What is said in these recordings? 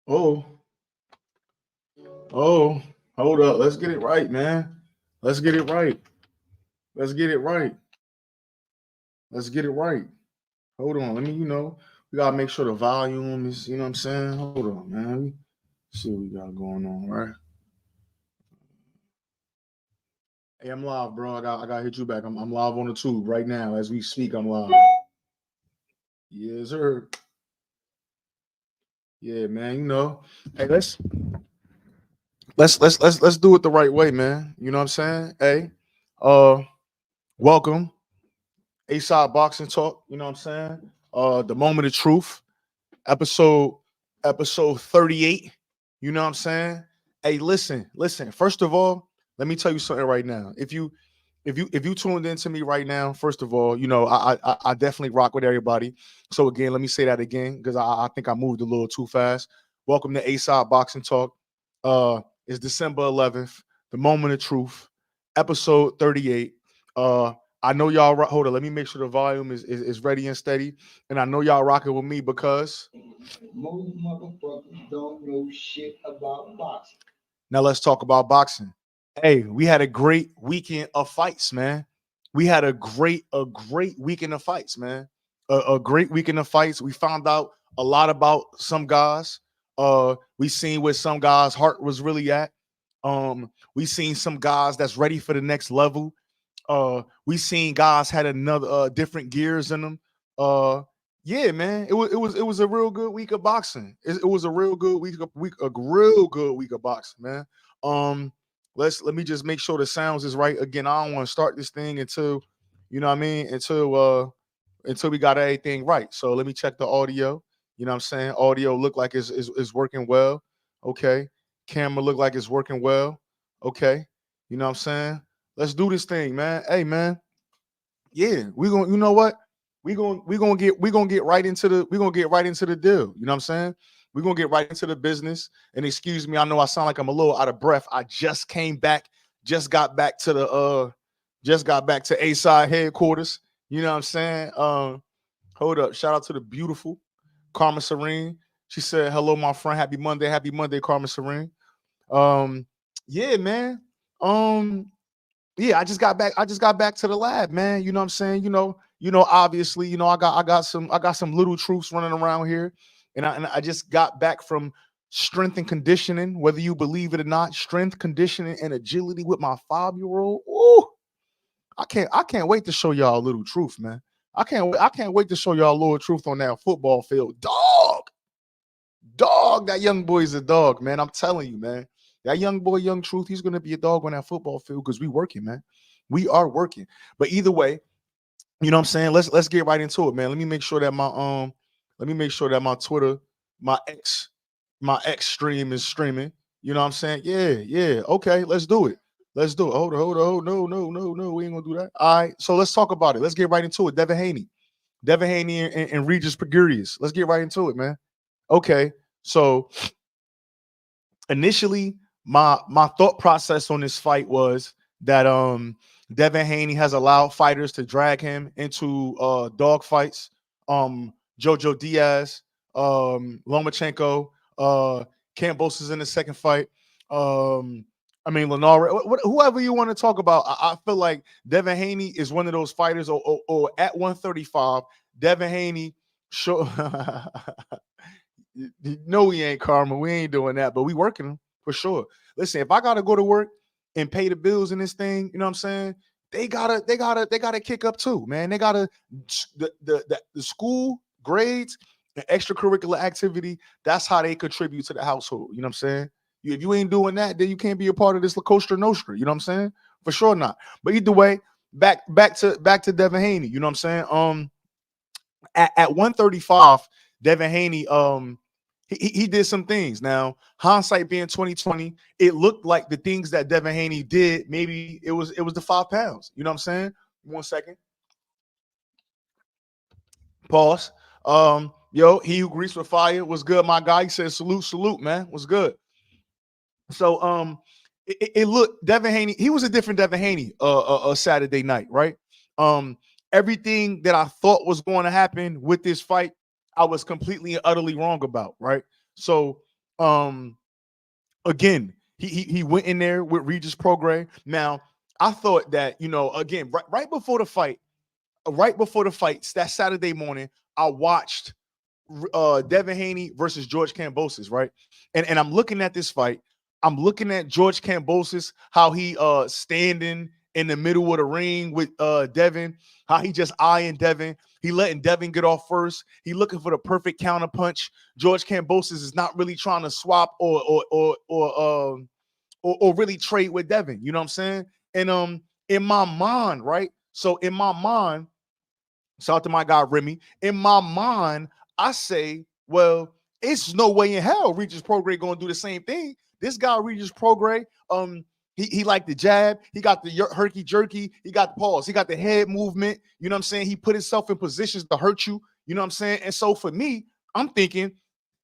Oh, oh, hold up. Let's get it right, man. Let's get it right. Let's get it right. Let's get it right. Hold on. Let me, we gotta make sure the volume is, you know what I'm saying? Hold on, man. See what we got going on, right? Hey, I'm live, bro. I gotta hit you back. I'm live on the tube right now as we speak. I'm live. Yes, sir. Yeah, man. Hey, let's do it the right way, man. You know what I'm saying? Hey, uh, welcome. A-Side Boxing Talk, you know what I'm saying? The Moment of Truth, episode episode 38. You know what I'm saying? Hey, listen. First of all, let me tell you something right now. If you tuned into me right now, first of all, I definitely rock with everybody. So again, let me say that again because I think I moved a little too fast. Welcome to A-Side Boxing Talk. It's December 11th, the Moment of Truth, episode 38. I know y'all. Hold on, let me make sure the volume is ready and steady. And I know y'all rocking with me because Most motherfuckers don't know shit about boxing. now let's talk about boxing. Hey, we had a great weekend of fights, man. We had a great weekend of fights, man. A great weekend of fights. We found out a lot about some guys. We seen where some guys' heart was really at. We seen some guys that's ready for the next level. We seen guys had another different gears in them. Yeah, man, it was a real good week of boxing. It was a real good a real good week of boxing, man. Um, let me just make sure the sounds is right again. I don't want to start this thing until you know what I mean until we got everything right. So let me check the audio. You know what I'm saying? Audio look like is working well. Okay. Camera look like it's working well. Okay. You know what I'm saying? Let's do this thing, man. Hey, man. Yeah, we gonna. You know what? We gonna get right into the deal. You know what I'm saying? We're gonna get right into the business. And excuse me, I know I sound like I'm a little out of breath. I just came back, just got back to A side headquarters. You know what I'm saying? Hold up. Shout out to the beautiful Karma Serene. She said, "Hello, my friend. Happy Monday, Karma Serene." Um, yeah, man. Um, yeah, I just got back to the lab, man. You know what I'm saying? Obviously, I got some little troops running around here. And I just got back from strength and conditioning, whether you believe it or not, strength, conditioning, and agility with my 5-year-old. Ooh, I can't wait to show y'all a little truth, man. I can't wait to show y'all a little truth on that football field. Dog, that young boy is a dog, man. I'm telling you, man. That young boy, young truth, he's gonna be a dog on that football field because we working, man. We are working. But either way, you know what I'm saying? Let's get right into it, man. Let me make sure that my Twitter, my X, my X stream is streaming. You know what I'm saying? Yeah. Okay, let's do it. Let's do it. Hold on. No. We ain't gonna do that. All right. So let's talk about it. Let's get right into it. Devin Haney and Regis Pagurius. Let's get right into it, man. Okay. So initially my thought process on this fight was that Devin Haney has allowed fighters to drag him into dog fights. Jojo Diaz, Lomachenko, Campos is in the second fight. I mean Lenore, whoever you want to talk about. I feel like Devin Haney is one of those fighters, or at 135, Devin Haney. Sure. No, we ain't Karma. We ain't doing that, but we working for sure. Listen, if I gotta go to work and pay the bills in this thing, you know what I'm saying? They gotta kick up too, man. They gotta the school grades and extracurricular activity. That's how they contribute to the household. You know what I'm saying? If you ain't doing that, then you can't be a part of this La Costa Nostra. You know what I'm saying? For sure not. But either way, back to Devin Haney. You know what I'm saying? At 135, Devin Haney he did some things. Now, hindsight being 2020, it looked like the things that Devin Haney did, maybe it was the 5 pounds. You know what I'm saying? 1 second. Pause. Yo, he who greased with fire was good, my guy. He said, salute, man. Was good. So it looked Devin Haney, he was a different Devin Haney Saturday night, right? Um, everything that I thought was going to happen with this fight, I was completely and utterly wrong about, right? So Um, again, he went in there with Regis Prograis. Now, I thought that, again, right before the fight, that Saturday morning, I watched Devin Haney versus George Kambosos, right? And I'm looking at this fight. I'm looking at George Kambosos, how he standing in the middle of the ring with Devin, how he just eyeing Devin. He letting Devin get off first. He looking for the perfect counter punch. George Kambosos is not really trying to swap or really trade with Devin. You know what I'm saying? And in my mind, right? So in my mind, shout out to my guy Remy. In my mind, I say, well, it's no way in hell Regis Prograis gonna do the same thing. This guy Regis Prograis, he like the jab, he got the herky jerky, he got the pause, he got the head movement. You know what I'm saying? He put himself in positions to hurt you. You know what I'm saying? And so for me, I'm thinking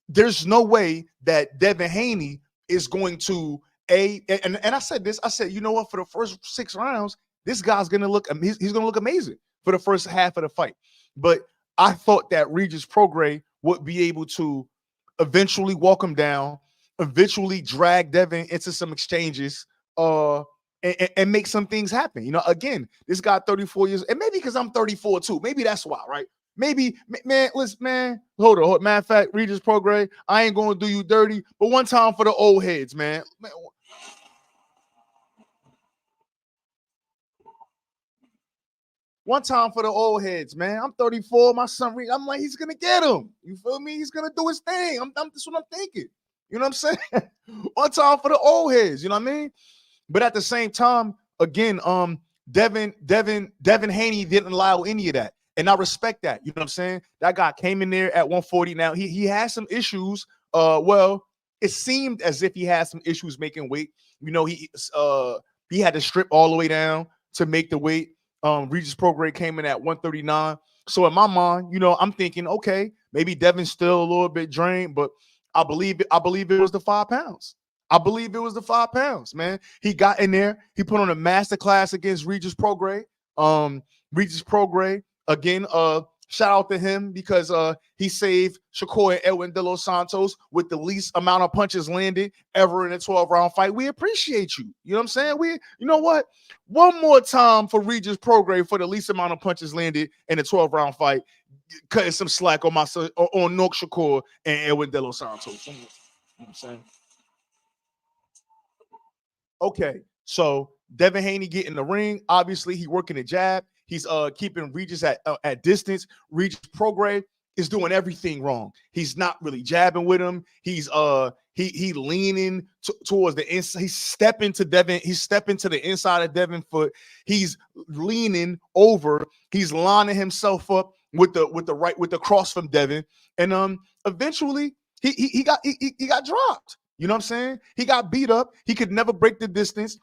there's no way that Devin Haney is going to and I said this. I said, you know what? For the first 6 rounds, this guy's gonna look. He's gonna look amazing for the first half of the fight. But I thought that Regis Prograis would be able to eventually walk him down, eventually drag Devin into some exchanges, and make some things happen. Again, this guy 34 years, and maybe because I'm 34 too. Maybe that's why, right? Maybe, man, listen, man, hold on. Matter of fact, Regis Prograis, I ain't gonna do you dirty, but one time for the old heads, man. One time for the old heads, man. I'm 34. My son, I'm like, he's gonna get him. You feel me? He's gonna do his thing. That's what I'm thinking. You know what I'm saying? One time for the old heads. You know what I mean? But at the same time, again, Devin Haney didn't allow any of that, and I respect that. You know what I'm saying? That guy came in there at 140. Now he has some issues. Well, it seemed as if he had some issues making weight. He had to strip all the way down to make the weight. Regis Prograis came in at 139. So in my mind, I'm thinking, okay, maybe Devin's still a little bit drained, but I believe it was the 5 pounds. I believe it was the 5 pounds, man. He got in there. He put on a master class against Regis Prograis. Regis Prograis, again, shout out to him because he saved Shakur and Edwin De Los Santos with the least amount of punches landed ever in a 12-round fight. We appreciate you. You know what I'm saying? You know what? One more time for Regis Prograis for the least amount of punches landed in a 12-round fight, cutting some slack on on Noak Shakur and Edwin De Los Santos. You know what I'm saying? Okay, so Devin Haney get in the ring. Obviously, he working the jab. He's keeping Regis at distance. Regis Prograis is doing everything wrong. He's not really jabbing with him. He's he leaning towards the inside. He's stepping to Devin. He's stepping to the inside of Devin foot. He's leaning over. He's lining himself up with the cross from Devin. And eventually he got dropped. You know what I'm saying? He got beat up. He could never break the distance.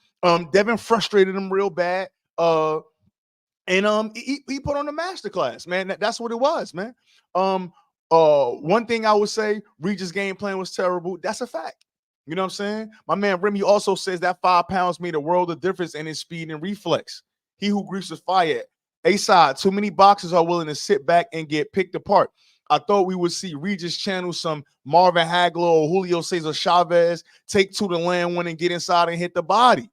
Devin frustrated him real bad. And he put on a masterclass, man. That's what it was, man. One thing I would say, Regis' game plan was terrible. That's a fact. You know what I'm saying? My man Remy also says that 5 pounds made a world of difference in his speed and reflex. He who greases fire. A-side, too many boxers are willing to sit back and get picked apart. I thought we would see Regis channel some Marvin Hagler or Julio Cesar Chavez, take 2 to land 1 and get inside and hit the body.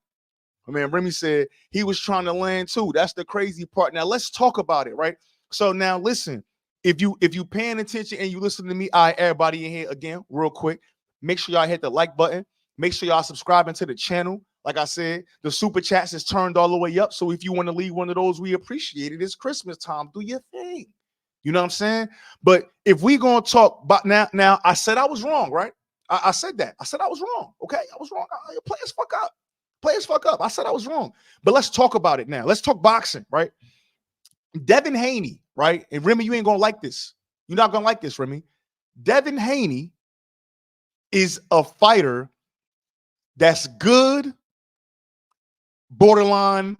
I mean, Remy said he was trying to land too. That's the crazy part. Now let's talk about it, right? So now listen, if you paying attention and you listen to me, everybody in here again, real quick, make sure y'all hit the like button. Make sure y'all subscribing to the channel. Like I said, the super chats is turned all the way up. So if you want to leave one of those, we appreciate it. It's Christmas time. Do your thing. You know what I'm saying? But if we gonna talk about now, I said I was wrong, right? I said that. I said I was wrong. Okay, I was wrong. Players fuck up. Players fuck up. I said I was wrong. But let's talk about it now. Let's talk boxing, right? Devin Haney, right? And Remy, you ain't gonna like this. You're not gonna like this, Remy. Devin Haney is a fighter that's good, borderline,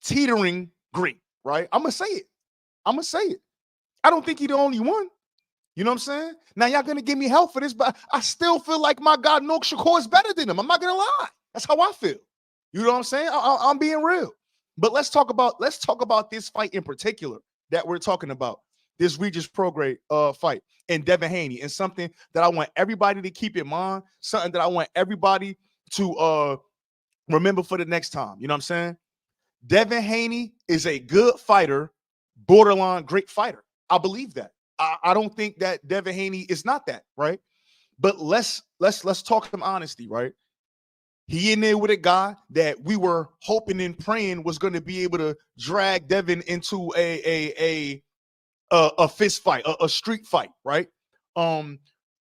teetering great, right? I'm gonna say it. I don't think he's the only one. You know what I'm saying? Now y'all gonna give me hell for this, but I still feel like my guy Noak Shakur is better than him. I'm not gonna lie. That's how I feel. You know what I'm saying? I'm being real. But let's talk about this fight in particular that we're talking about. this Regis Prograis fight and Devin Haney, and something that I want everybody to keep in mind, something that I want everybody to remember for the next time. You know what I'm saying? Devin Haney is a good fighter, borderline great fighter. I believe that. I don't think that Devin Haney is not that, right? But let's talk some honesty, right? He in there with a guy that we were hoping and praying was going to be able to drag Devin into a fist fight, a street fight, right?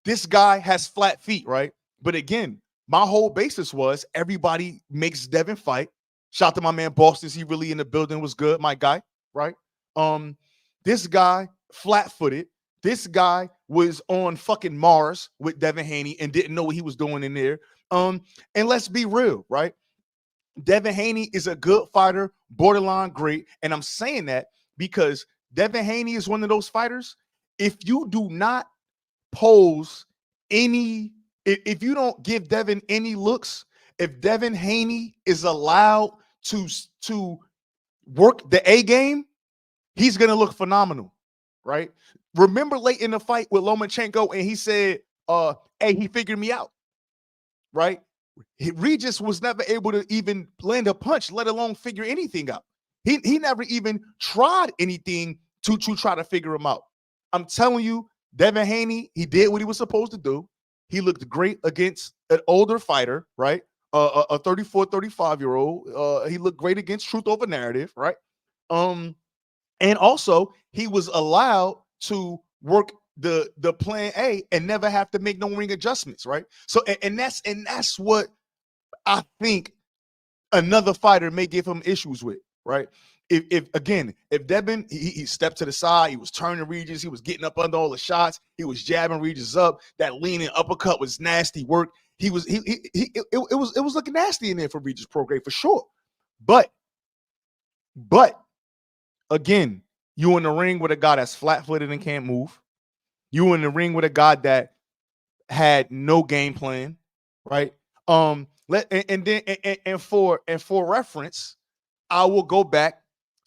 This guy has flat feet, right? But again, my whole basis was everybody makes Devin fight. Shout out to my man Boston. He really in the building, was good, my guy, right? This guy flat-footed. This guy was on fucking Mars with Devin Haney and didn't know what he was doing in there. And let's be real, right? Devin Haney is a good fighter, borderline great. And I'm saying that because Devin Haney is one of those fighters. If you do not pose any, if you don't give Devin any looks, if Devin Haney is allowed to work the A game, he's going to look phenomenal, right? Remember late in the fight with Lomachenko, and he said, hey, he figured me out, right? Regis was never able to even land a punch, let alone figure anything out. He never even tried anything to try to figure him out. I'm telling you, Devin Haney, he did what he was supposed to do. He looked great against an older fighter, right? A 34, 35-year-old. He looked great against Truth Over Narrative, right? And also he was allowed to work the plan A and never have to make no ring adjustments, right? So and that's what I think another fighter may give him issues with, right? If Devin he stepped to the side, he was turning Regis, he was getting up under all the shots, he was jabbing Regis up. That leaning uppercut was nasty work. It was looking nasty in there for Regis Prograis for sure. But again, you in the ring with a guy that's flat-footed and can't move. You in the ring with a guy that had no game plan, right? For reference, I will go back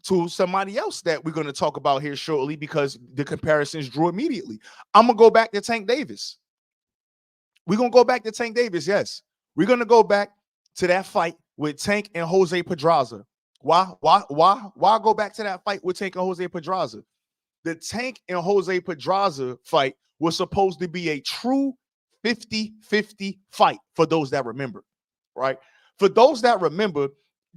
to somebody else that we're going to talk about here shortly because the comparisons drew immediately. I'm going to go back to Tank Davis. We're going to go back to Tank Davis, yes. We're going to go back to that fight with Tank and Jose Pedraza. Why go back to that fight with Tank and Jose Pedraza? The Tank and Jose Pedraza fight was supposed to be a true 50-50 fight for those that remember, right? For those that remember,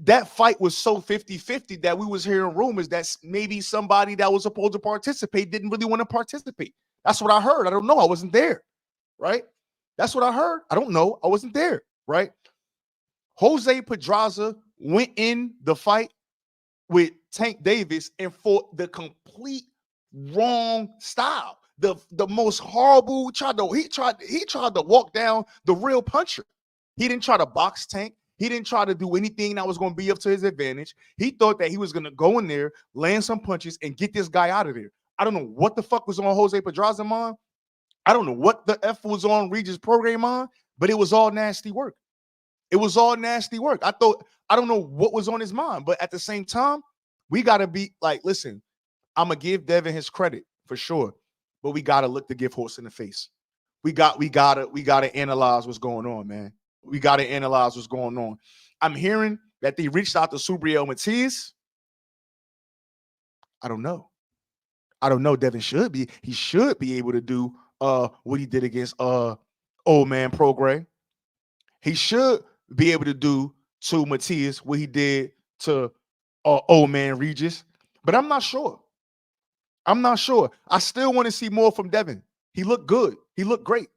that fight was so 50-50 that we was hearing rumors that maybe somebody that was supposed to participate didn't really want to participate. That's what I heard. I don't know. I wasn't there, right? That's what I heard. I don't know. I wasn't there, right? Jose Pedraza went in the fight with Tank Davis and fought the complete wrong style. The most horrible. He tried to walk down the real puncher. He didn't try to box Tank. He didn't try to do anything that was going to be up to his advantage. He thought that he was going to go in there, land some punches, and get this guy out of there. I don't know what the fuck was on Jose Pedraza mind. I don't know what the F was on Regis Prograis mind, but it was all nasty work. It was all nasty work. I don't know what was on his mind, but at the same time, we got to be like, listen, I'm going to give Devin his credit for sure, but we got to look the gift horse in the face. We got to analyze what's going on, man. We got to analyze what's going on. I'm hearing that they reached out to Subriel Matias. I don't know. Devin should be able to do what he did against old man Prograis. He should be able to do to Matias what he did to old man Regis, but I'm not sure. I still want to see more from Devin. He looked good. He looked great.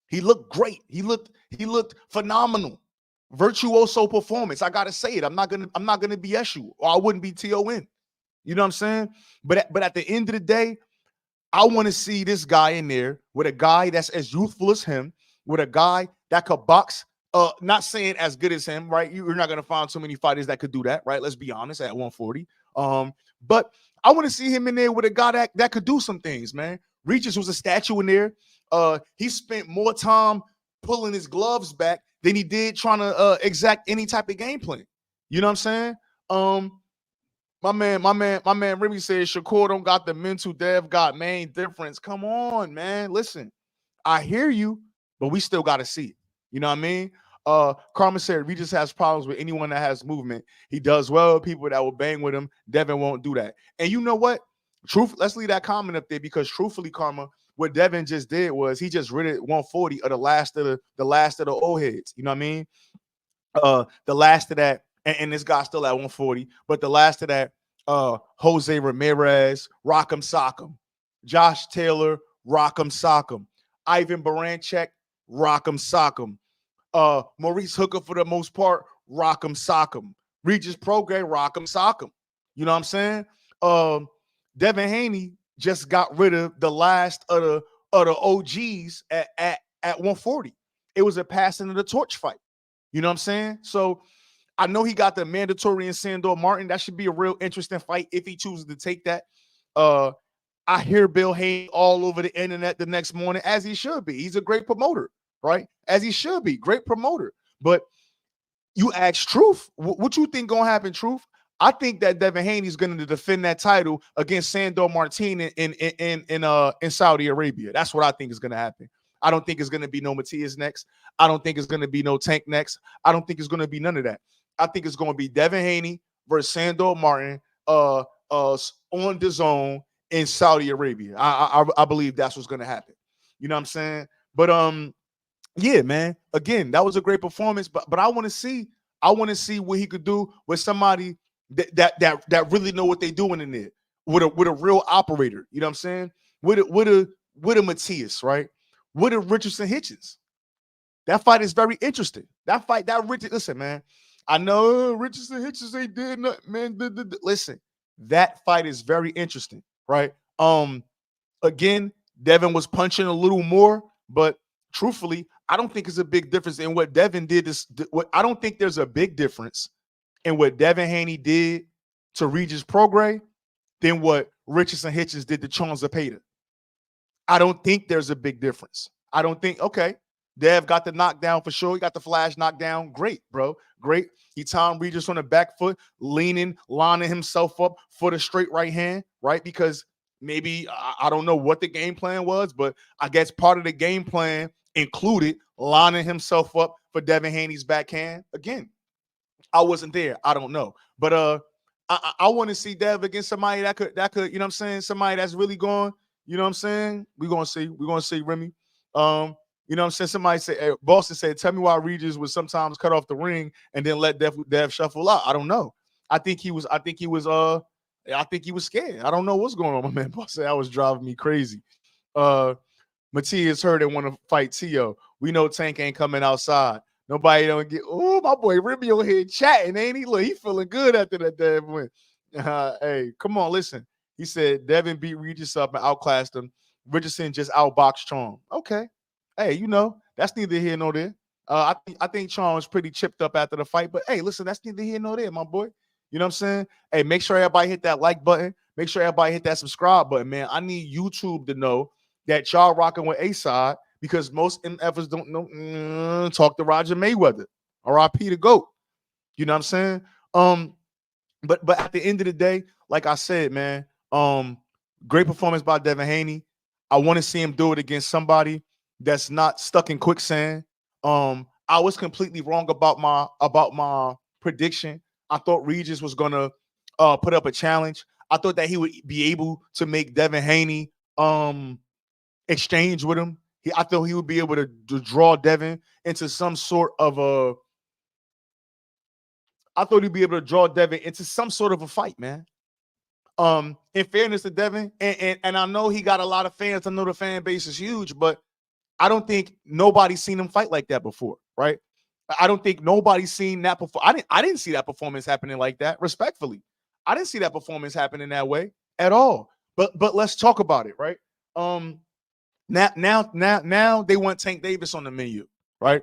He looked great. He looked phenomenal. Virtuoso performance. I gotta say it. I'm not gonna BS you, or I wouldn't be TON. You know what I'm saying? But at the end of the day, I want to see this guy in there with a guy that's as youthful as him, with a guy that could box. Not saying as good as him, right? You're not gonna find so many fighters that could do that, right? Let's be honest, at 140. But I want to see him in there with a guy that could do some things, man. Regis was a statue in there. He spent more time pulling his gloves back than he did trying to exact any type of game plan. You know what I'm saying? My man Remy said Shakur don't got the mental, Dev got main difference. Come on, man. Listen, I hear you, but we still got to see it. You know what I mean? Carmen said Regis has problems with anyone that has movement. He does well with people that will bang with him. Devin won't do that. And you know what? Let's leave that comment up there because truthfully, Karma, what Devin just did was he just rid it 140 of the last of the old heads. You know what I mean? The last of that, and this guy's still at 140, but the last of that, Jose Ramirez, Rock'em Sock'em, Josh Taylor, Rock'em Sock'em, Ivan Baranchek, Rock'em Sock'em, Maurice Hooker for the most part, Rock'em Sock'em, Regis Prograis, Rock'em Sock'em. You know what I'm saying? Devin Haney just got rid of the last of the OGs at 140. It was a passing of the torch fight. You know what I'm saying? So I know he got the mandatory in Sandor Martin. That should be a real interesting fight if he chooses to take that. I hear Bill Haney all over the internet the next morning, as he should be. He's a great promoter, right? As he should be, great promoter. But you ask Truth, what you think gonna happen, Truth? I think that Devin Haney is going to defend that title against Sandor Martin in Saudi Arabia. That's what I think is going to happen. I don't think it's going to be no Matias next. I don't think it's going to be no Tank next. I don't think it's going to be none of that. I think it's going to be Devin Haney versus Sandor Martin on the zone in Saudi Arabia. I believe that's what's going to happen. You know what I'm saying? But yeah, man. Again, that was a great performance. But I want to see what he could do with somebody that really know what they're doing in there with a real operator. You know what I'm saying? With a Matias, right? With a Richardson Hitchens. That fight is very interesting. Listen, man. I know Richardson Hitchens ain't did nothing, man. Listen, that fight is very interesting, right? Again, Devin was punching a little more, but truthfully, I don't think it's a big difference in what Devin did. I don't think there's a big difference in what Devin Haney did to Regis Prograis than what Richardson Hitchens did to Charles Zepeda. I don't think there's a big difference. I don't think, okay, Dev got the knockdown for sure. He got the flash knockdown. Great, bro. Great. He timed Regis on the back foot, lining himself up for the straight right hand, right? Because maybe, I don't know what the game plan was, but I guess part of the game plan included lining himself up for Devin Haney's backhand. Again, I wasn't there. I don't know. But I want to see Dev against somebody that could, you know what I'm saying? Somebody that's really going, you know what I'm saying? We're gonna see Remy. You know what I'm saying? Somebody said, Boston said, tell me why Regis would sometimes cut off the ring and then let Dev shuffle out. I don't know. I think he was scared. I don't know what's going on. My man Boston said that was driving me crazy. Matias heard and want to fight Tio. We know Tank ain't coming outside. Nobody don't get. Oh, my boy Remy over here chatting, ain't he? Look, he feeling good after that Dev win. Hey, come on, listen. He said Devin beat Regis up and outclassed him. Richardson just outboxed Charm. Okay. Hey, you know, that's neither here nor there. I think Charm was pretty chipped up after the fight, but hey, listen, that's neither here nor there, my boy. You know what I'm saying? Hey, make sure everybody hit that like button. Make sure everybody hit that subscribe button, man. I need YouTube to know that y'all rocking with A-Side because most MFers don't know. Talk to Roger Mayweather. R.I.P. the GOAT. You know what I'm saying? But at the end of the day, like I said, man, great performance by Devin Haney. I want to see him do it against somebody that's not stuck in quicksand. I was completely wrong about my prediction. I thought Regis was gonna put up a challenge. I thought that he would be able to make Devin Haney exchange with him. I thought he would be able to draw Devin into some sort of a. I thought he'd be able to draw Devin into some sort of a fight, man. In fairness to Devin, and I know he got a lot of fans. I know the fan base is huge, but I don't think nobody's seen him fight like that before, right? I don't think nobody's seen that before. I didn't see that performance happening like that. Respectfully, I didn't see that performance happening that way at all. But let's talk about it, right? Now they want Tank Davis on the menu, right?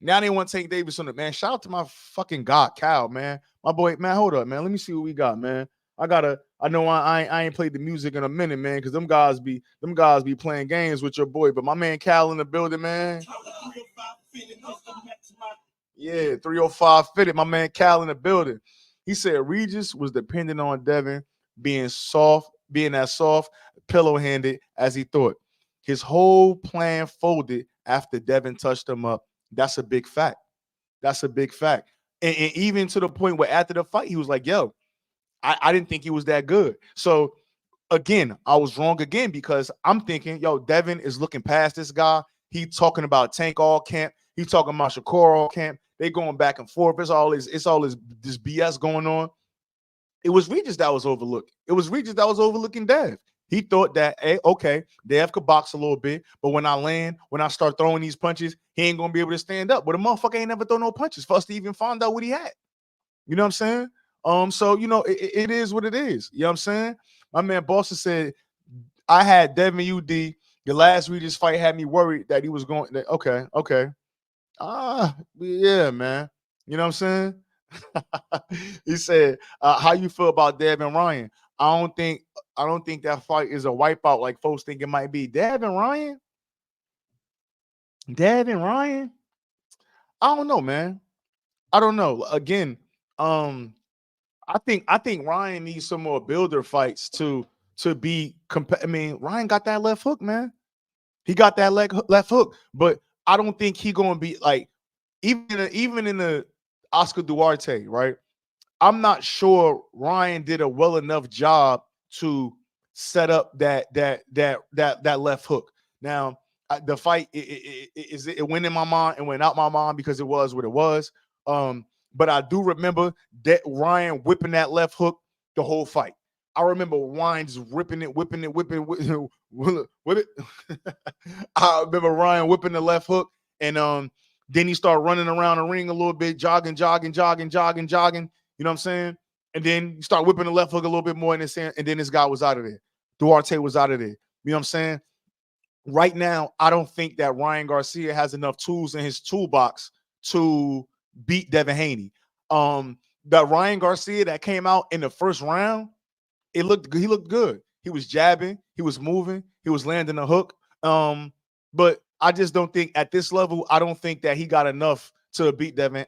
Now they want Tank Davis on the man. Shout out to my fucking God, Cal, man. My boy, man, hold up, man. Let me see what we got, man. I know I ain't played the music in a minute, man, because them guys be playing games with your boy. But my man Cal in the building, man. Yeah, 305 fitted. My man Cal in the building. He said Regis was dependent on Devin being soft, being as soft, pillow-handed as he thought. His whole plan folded after Devin touched him up. That's a big fact. That's a big fact. And even to the point where after the fight, he was like, yo, I didn't think he was that good. So again, I was wrong again because I'm thinking, yo, Devin is looking past this guy. He talking about Tank all camp. He talking about Shakur all camp. They going back and forth. It's all this BS going on. It was Regis that was overlooked. It was Regis that was overlooking Dev. He thought that, hey, okay, Dev could box a little bit, but when I start throwing these punches, he ain't gonna be able to stand up. But the motherfucker ain't never throw no punches for us to even find out what he had. You know what I'm saying? So you know, it is what it is. You know what I'm saying? My man Boston said, I had Devin UD. The last Regis fight had me worried that he was going. Okay. Yeah, man. You know what I'm saying? He said, how you feel about Devin Ryan? I don't think that fight is a wipeout like folks think it might be. Devin Ryan? I don't know, man. I don't know. Again, I think Ryan needs some more builder fights to be I mean, Ryan got that left hook, man. He got that left hook, but I don't think he gonna be like even in the Oscar Duarte, right? I'm not sure Ryan did a well enough job to set up that left hook. Now, the fight it went in my mind and went out my mind because it was what it was. But I do remember that Ryan whipping that left hook the whole fight. I remember Ryan just whipping it. I remember Ryan whipping the left hook, and then he started running around the ring a little bit, jogging. You know what I'm saying? And then you start whipping the left hook a little bit more, and then this guy was out of there. Duarte was out of there. You know what I'm saying? Right now, I don't think that Ryan Garcia has enough tools in his toolbox to beat Devin Haney. That Ryan Garcia that came out in the first round, he looked good. He was jabbing, he was moving, he was landing a hook. But I just don't think at this level, I don't think that he got enough to beat Devin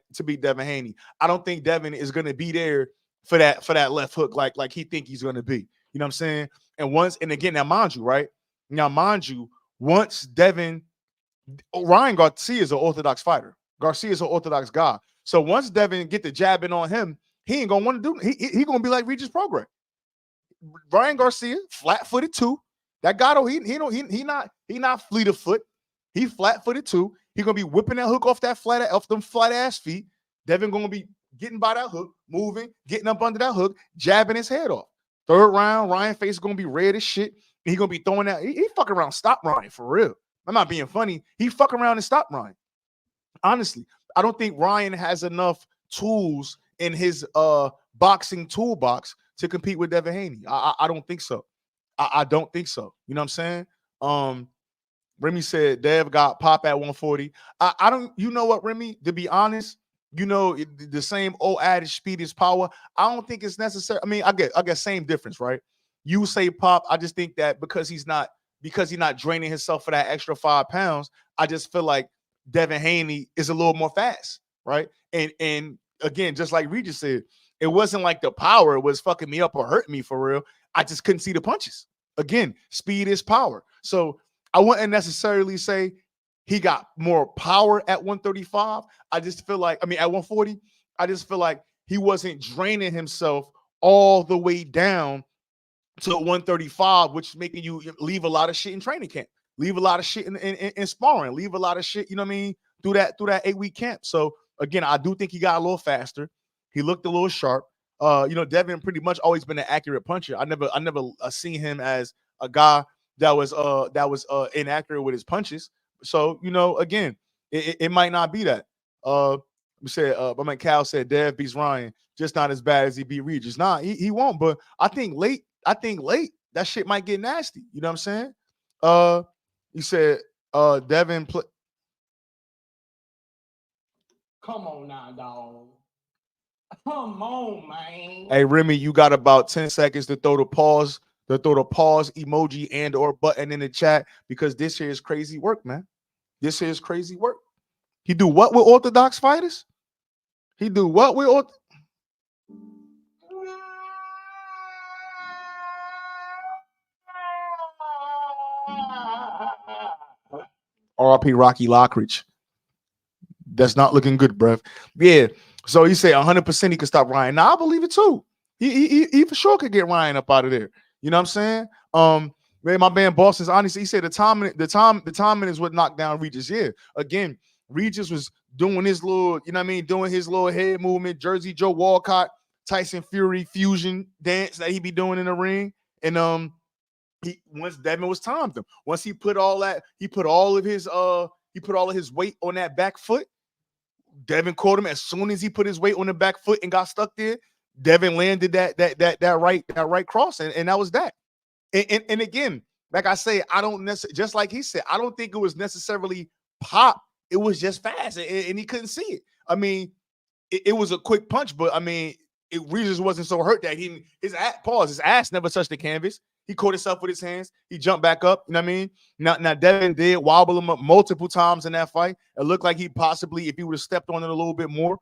Haney. I don't think Devin is going to be there for that left hook like he think he's going to be. You know what I'm saying? And again, now mind you, once Ryan Garcia is an orthodox fighter. Garcia is an orthodox guy. So once Devin get the jabbing on him, he ain't gonna want to do. He gonna be like Regis Prograis. Ryan Garcia, flat-footed too. That guy don't he not fleet of foot. He flat-footed too. He gonna be whipping that hook off them flat ass feet. Devin gonna be getting by that hook, moving, getting up under that hook, jabbing his head off. Third round, Ryan face is gonna be red as shit. He gonna be throwing that. He fuck around, stop Ryan for real. I'm not being funny. He fuck around and stop Ryan. Honestly, I don't think Ryan has enough tools in his boxing toolbox to compete with Devin Haney. I don't think so. I don't think so. You know what I'm saying? Remy said Dev got pop at 140. I don't. You know what, Remy? To be honest, you know the same old adage, speed is power. I don't think it's necessary. I mean, I get same difference, right? You say pop. I just think that because he's not draining himself for that extra 5 pounds. I just feel like Devin Haney is a little more fast, right? And again, just like Regis said, it wasn't like the power was fucking me up or hurting me for real. I just couldn't see the punches. Again, speed is power. So I wouldn't necessarily say he got more power at 135. I just feel like, at 140, I just feel like he wasn't draining himself all the way down to 135, which is making you leave a lot of shit in training camp, leave a lot of shit in sparring, leave a lot of shit, you know what I mean, through that 8-week camp. So again, I do think he got a little faster. He looked a little sharp. Devin pretty much always been an accurate puncher. I never seen him as a guy that was inaccurate with his punches. So again, it might not be that. We said, Cal said Dev beats Ryan, just not as bad as he beat Regis. Nah, he won't. But I think late that shit might get nasty. You know what I'm saying? He said Devin play. Come on now, dog. Come on, man. Hey, Remy, you got about 10 seconds to throw the pause emoji and or button in the chat because this here is crazy work, man. This here is crazy work. He do what with orthodox fighters? He do what with RP Rocky Lockridge. That's not looking good, bruv. Yeah. So you say 100% he could stop Ryan. Now I believe it too. He for sure could get Ryan up out of there. You know what I'm saying? Man, my man Boston's honestly, he said the timing is what knocked down Regis. Yeah. Again, Regis was doing his little, you know what I mean, doing his little head movement, Jersey Joe Walcott, Tyson Fury fusion dance that he be doing in the ring. And once Devin was timed him, once he put all of his weight on that back foot. Devin caught him as soon as he put his weight on the back foot and got stuck there. Devin landed that right cross, and that was that. And again, like I say, I don't necessarily, just like he said, I don't think it was necessarily pop. It was just fast, and he couldn't see it. I mean, it was a quick punch, but I mean, Regis wasn't so hurt that his ass never touched the canvas. He caught himself with his hands. He jumped back up. You know what I mean? Now Devin did wobble him up multiple times in that fight. It looked like he possibly, if he would have stepped on it a little bit more,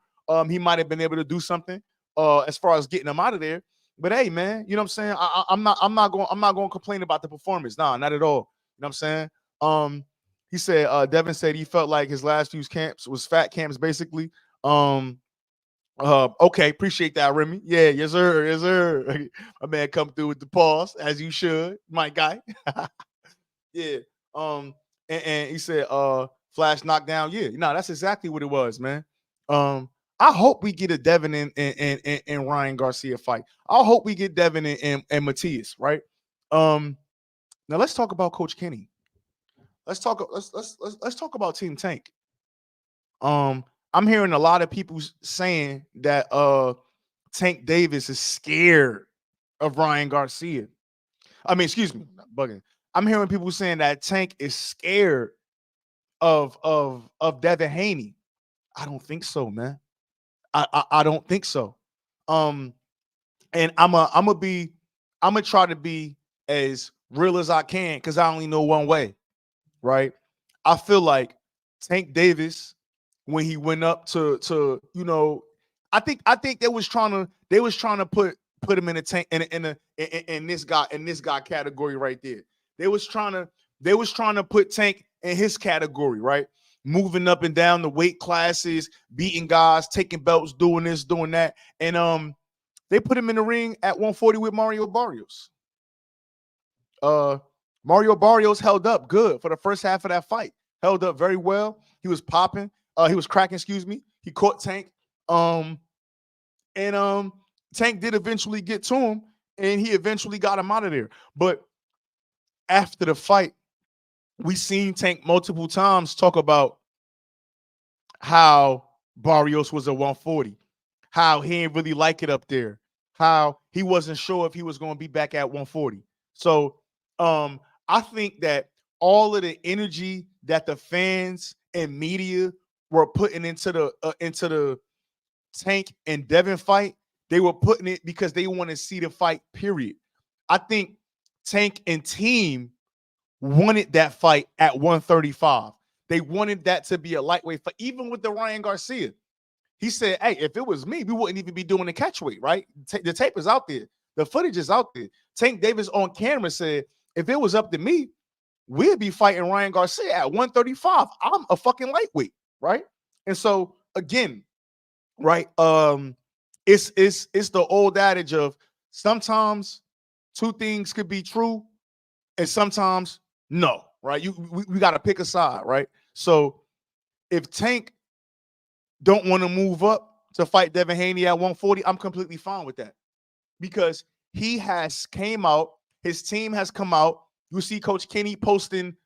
he might have been able to do something as far as getting him out of there. But hey, man, you know what I'm saying? I'm not going to complain about the performance. Nah, not at all. You know what I'm saying? He said Devin said he felt like his last few camps was fat camps, basically. Okay, appreciate that, Remy. Yeah, yes, sir. Yes, sir. My man come through with the pause, as you should, my guy. Yeah. And he said, flash knockdown. Yeah, that's exactly what it was, man. I hope we get a Devin and Ryan Garcia fight. I hope we get Devin and Matias, right? Now let's talk about Coach Kenny. Let's talk about Team Tank. I'm hearing a lot of people saying that Tank Davis is scared of Ryan Garcia. I mean, excuse me, I'm bugging. I'm hearing people saying that Tank is scared of Devin Haney. I don't think so, man. I don't think so. And I'm gonna try to be as real as I can because I only know one way, right? I feel like Tank Davis, when he went up to I think they was trying to put him in a tank in this guy category right there. They was trying to put Tank in his category, right? Moving up and down the weight classes, beating guys, taking belts, doing this, doing that. And they put him in the ring at 140 with Mario Barrios. Mario Barrios held up good for the first half of that fight. Held up very well. He was popping. He was cracking, excuse me. He caught Tank. And Tank did eventually get to him, and he eventually got him out of there. But after the fight, we seen Tank multiple times talk about how Barrios was a 140, how he didn't really like it up there, how he wasn't sure if he was going to be back at 140. So I think that all of the energy that the fans and media were putting into the Tank and Devin fight, they were putting it because they want to see the fight, period. I think Tank and team wanted that fight at 135. They wanted that to be a lightweight fight, even with the Ryan Garcia. He said, hey, if it was me, we wouldn't even be doing the catchweight, right? The tape is out there. The footage is out there. Tank Davis on camera said, if it was up to me, we'd be fighting Ryan Garcia at 135. I'm a fucking lightweight, right? And so, again, right, it's the old adage of sometimes two things could be true and sometimes no, right? We got to pick a side, right? So if Tank don't want to move up to fight Devin Haney at 140, I'm completely fine with that because he has came out, his team has come out. You see Coach Kenny posting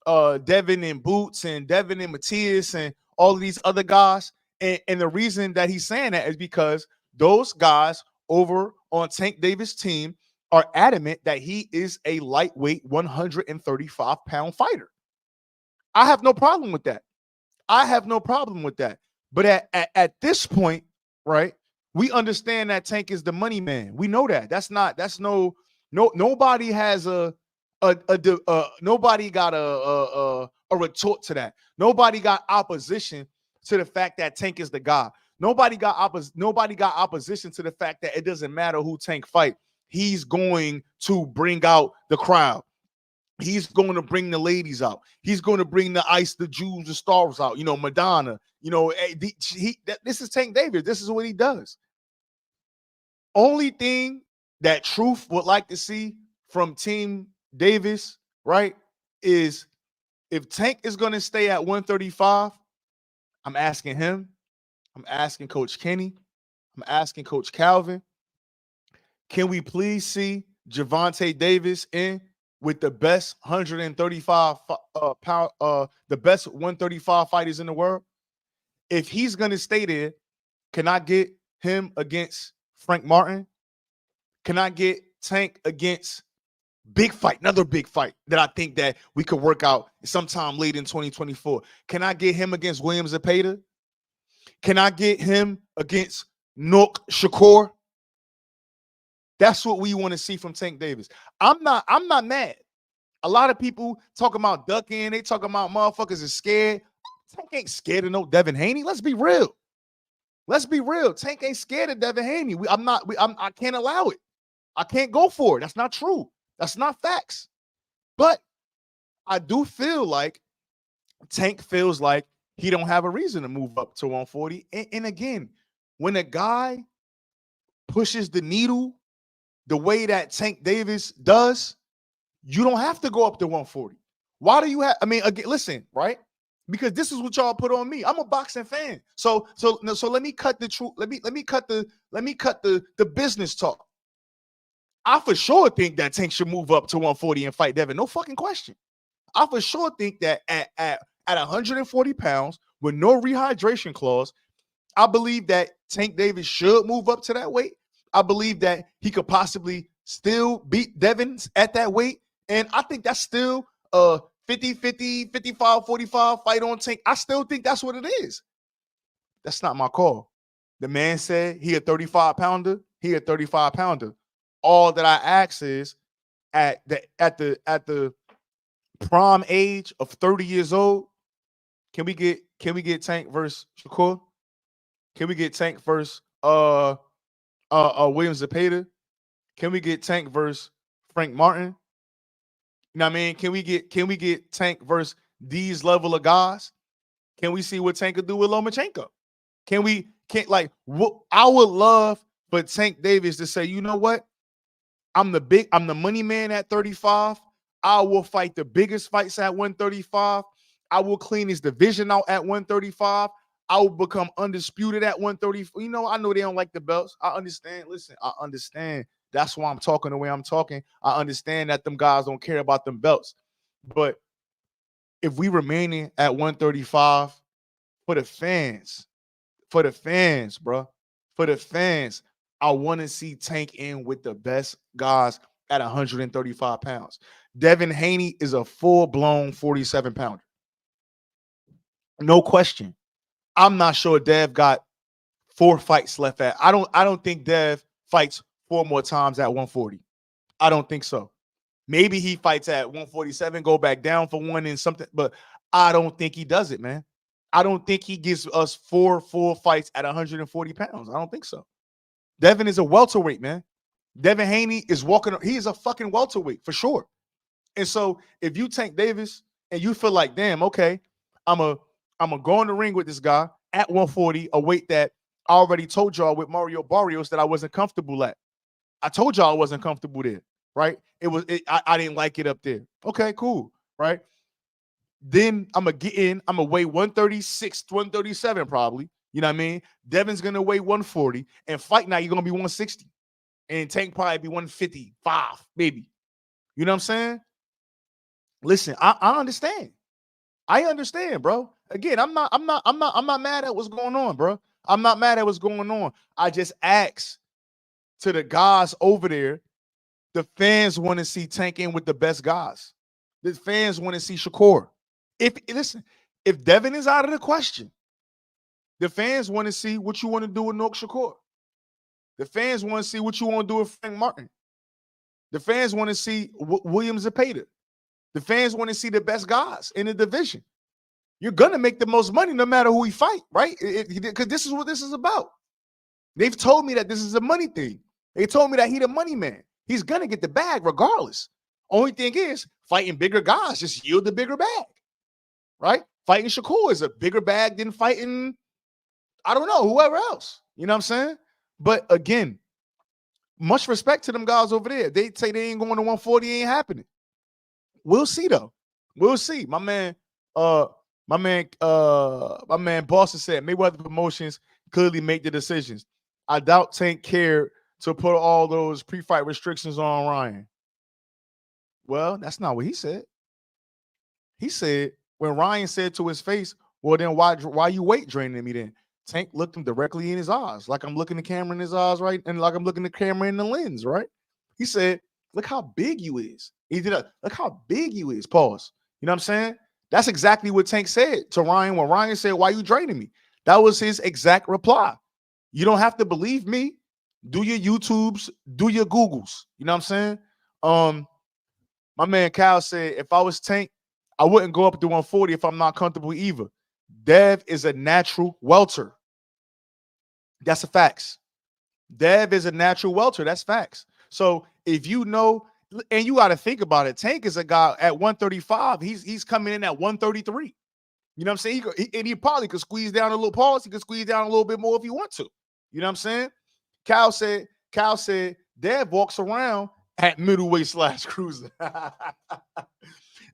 Devin and Boots and Devin and Matias and all of these other guys. And the reason that he's saying that is because those guys over on Tank Davis' team are adamant that he is a lightweight 135-pound fighter. I have no problem with that. But at this point, right, we understand that Tank is the money man. We know that. Nobody has nobody got a retort to that. Nobody got opposition to the fact that Tank is the guy. Nobody got opposition to the fact that it doesn't matter who Tank fight. He's going to bring out the crowd. He's going to bring the ladies out. He's going to bring the ice, the Jews, the stars out. Madonna. This is Tank Davis. This is what he does. Only thing that Truth would like to see from Team Davis, right, is if Tank is going to stay at 135, I'm asking him, I'm asking Coach Kenny, I'm asking Coach Calvin, can we please see Gervonta Davis in with the best 135 pound, the best 135 fighters in the world? If he's going to stay there, can I get him against Frank Martin? Can I get Tank against big fight, another big fight that I think that we could work out sometime late in 2024? Can I get him against William Zepeda? Can I get him against Nook Shakur? That's what we want to see from Tank Davis. I'm not mad. A lot of people talking about ducking. They talking about motherfuckers is scared. Tank ain't scared of no Devin Haney. Let's be real. Let's be real. Tank ain't scared of Devin Haney. I can't allow it. I can't go for it. That's not true. That's not facts. But I do feel like Tank feels like he don't have a reason to move up to 140. And again, when a guy pushes the needle the way that Tank Davis does, you don't have to go up to 140. Why do you have? I mean, again, listen, right? Because this is what y'all put on me. I'm a boxing fan. So let me cut the truth. Let me cut the business talk. I for sure think that Tank should move up to 140 and fight Devin. No fucking question. I for sure think that at 140 pounds with no rehydration clause, I believe that Tank Davis should move up to that weight. I believe that he could possibly still beat Devin at that weight. And I think that's still a 50-50, 55-45 fight on Tank. I still think that's what it is. That's not my call. The man said he a 35 pounder. He a 35 pounder. All that I ask is at the prime age of 30 years old, can we get Tank versus Shakur? Can we get Tank versus William Zepeda? Can we get Tank versus Frank Martin? You know what I mean? Can we get Tank versus these level of guys? Can we see what Tank could do with Lomachenko? I would love for Tank Davis to say, you know what? I'm the money man at 35. I will fight the biggest fights at 135. I will clean his division out at 135. I will become undisputed at 134. I know they don't like the belts. I understand. Listen, I understand. That's why I'm talking the way I'm talking. I understand that them guys don't care about them belts. But if we remaining at 135 for the fans, bro, for the fans, I want to see Tank in with the best guys at 135 pounds. Devin Haney is a full-blown 47-pounder. No question. I'm not sure Dev got 4 fights left at. I don't think Dev fights 4 more times at 140. I don't think so. Maybe he fights at 147, go back down for one and something, but I don't think he does it, man. I don't think he gives us 4 full fights at 140 pounds. I don't think so. Devin is a welterweight, man. Devin Haney is he is a fucking welterweight for sure. And so if you Tank Davis and you feel like, damn, okay, I'm a go in the ring with this guy at 140, a weight that I already told y'all with Mario Barrios that I wasn't comfortable at. I told y'all I wasn't comfortable there, right? I didn't like it up there. Okay, cool, right? Then I'm going to get in. I'm going to weigh 136, 137 probably. You know what I mean? Devin's going to weigh 140. And fight night, you're going to be 160. And Tank probably be 155, maybe. You know what I'm saying? Listen, I understand. I understand, bro. Again, I'm not mad at what's going on, bro. I'm not mad at what's going on. I just ask to the guys over there, the fans want to see Tank in with the best guys. The fans want to see Shakur. If Devin is out of the question, the fans want to see what you want to do with Noak Shakur. The fans want to see what you want to do with Frank Martin. The fans want to see William Zepeda. The fans want to see the best guys in the division. You're going to make the most money no matter who we fight, right? Because this is what this is about. They've told me that this is a money thing. They told me that he's the money man. He's going to get the bag regardless. Only thing is, fighting bigger guys just yield a bigger bag, right? Fighting Shakur is a bigger bag than fighting, I don't know, whoever else. You know what I'm saying? But again, much respect to them guys over there. They say they ain't going to 140, ain't happening. We'll see though. We'll see. My man Boston said Mayweather Promotions clearly make the decisions. I doubt Tank cared to put all those pre-fight restrictions on Ryan. Well, that's not what he said. He said when Ryan said to his face, well, then why you weight draining me then? Tank looked him directly in his eyes, like I'm looking the camera in his eyes, right? And like I'm looking the camera in the lens, right? He said, look how big you is. He did a look how big you is. Pause. You know what I'm saying? That's exactly what Tank said to Ryan when Ryan said, why you draining me? That was his exact reply. You don't have to believe me. Do your YouTubes, do your Googles. You know what I'm saying? My man Kyle said, if I was Tank, I wouldn't go up to 140 if I'm not comfortable either. Dev is a natural welter. That's a facts. Dev is a natural welter. That's facts. So if you know, and you got to think about it, Tank is a guy at 135. He's coming in at 133. You know what I'm saying? He probably could squeeze down a little pause. He could squeeze down a little bit more if he want to. You know what I'm saying? Kyle said, Dev walks around at middleweight / cruiser.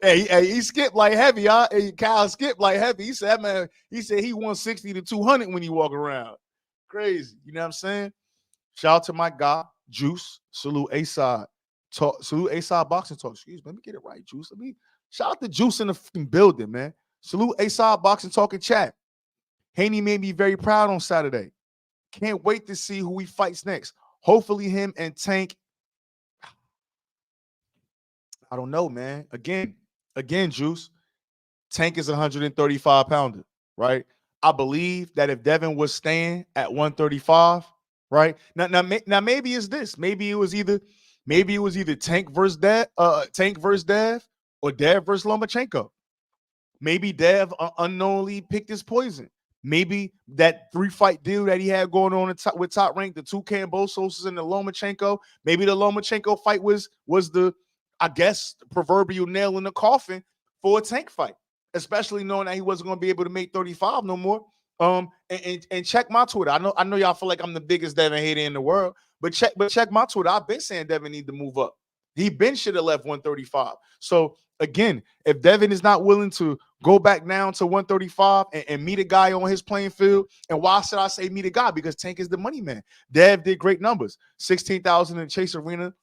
Hey, he skipped like heavy, huh? Hey, Kyle skipped like heavy. He said, man, he 160 to 200 when he walk around. Crazy. You know what I'm saying? Shout out to my guy, Juice. Salute A-Side. Salute A-Side Boxing Talk. Excuse me. Let me get it right, Juice. Shout out to Juice in the fucking building, man. Salute A-Side Boxing Talk and chat. Haney made me very proud on Saturday. Can't wait to see who he fights next. Hopefully him and Tank. I don't know, man. Again, Juice. Tank is a 135 pounder, right? I believe that if Devin was staying at 135, right? Now maybe it's this. Maybe it was either Tank versus Dev, or Dev versus Lomachenko. Maybe Dev unknowingly picked his poison. Maybe that 3-fight deal that he had going on with Top Rank, the two Kambosos and the Lomachenko. Maybe the Lomachenko fight was the, I guess, proverbial nail in the coffin for a Tank fight, especially knowing that he wasn't going to be able to make 35 no more. And check my Twitter. I know y'all feel like I'm the biggest Devin hater in the world, but check my Twitter. I've been saying Devin need to move up. He been should have left 135. So again, if Devin is not willing to go back down to 135 and meet a guy on his playing field, and why should I say meet a guy? Because Tank is the money man. Dev did great numbers, 16,000 in Chase Arena.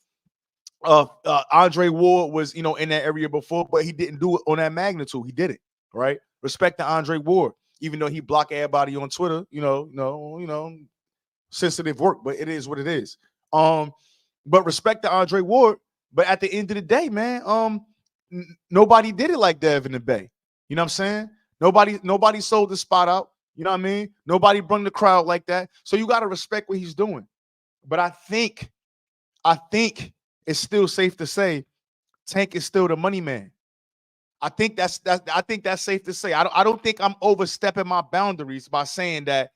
Andre Ward was, in that area before, but he didn't do it on that magnitude. He did it, right? Respect to Andre Ward, even though he blocked everybody on Twitter. Sensitive work, but it is what it is. But respect to Andre Ward. But at the end of the day, man, nobody did it like Dev in the Bay. You know what I'm saying? Nobody sold the spot out. You know what I mean? Nobody brung the crowd like that. So you got to respect what he's doing. But I think it's still safe to say Tank is still the money man. I think that's safe to say. I don't think I'm overstepping my boundaries by saying that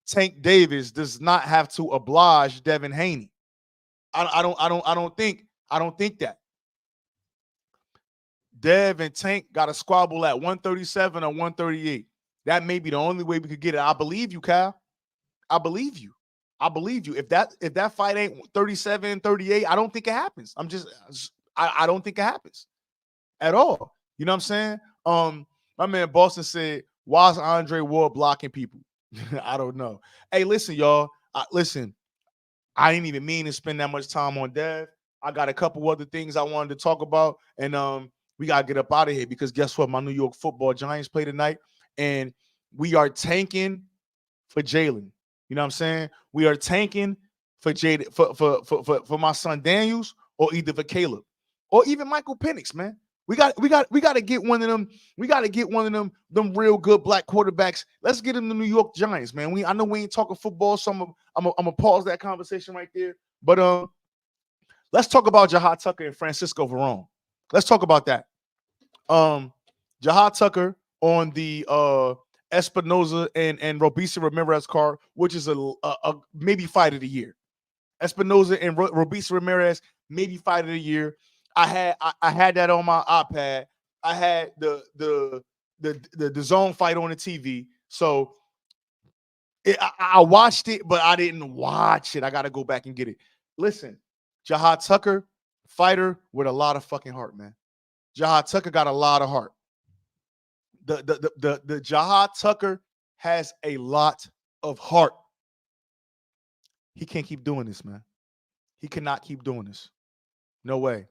Tank Davis does not have to oblige Devin Haney. I don't think that. Dev and Tank got a squabble at 137 or 138. That may be the only way we could get it. I believe you, Kyle. I believe you. If that fight ain't 37, 38, I don't think it happens. I don't think it happens at all. You know what I'm saying? My man Boston said, why is Andre Ward blocking people? I don't know. Hey, listen, y'all. Listen, I didn't even mean to spend that much time on Dev. I got a couple other things I wanted to talk about, and we got to get up out of here because guess what? My New York Football Giants play tonight, and we are tanking for Jalen. You know what I'm saying? We are tanking for Jalen, for my son Daniels, or either for Caleb, or even Michael Penix, man. We got to get one of them. We got to get one of them real good black quarterbacks. Let's get him the New York Giants, man. I know we ain't talking football, so I'm gonna pause that conversation right there. But let's talk about Jahad Tucker and Francisco Varone. Let's talk about that. Jahad Tucker on the Espinoza and Robeisy Ramirez card, which is a maybe fight of the year. Espinoza and Robeisy Ramirez, maybe fight of the year. I had that on my iPad. I had the zone fight on the TV. So I watched it, but I didn't watch it. I got to go back and get it. Listen, Jahad Tucker, fighter with a lot of fucking heart, man. Jahad Tucker got a lot of heart. The Jahad Tucker has a lot of heart. He can't keep doing this, man. He cannot keep doing this. No way.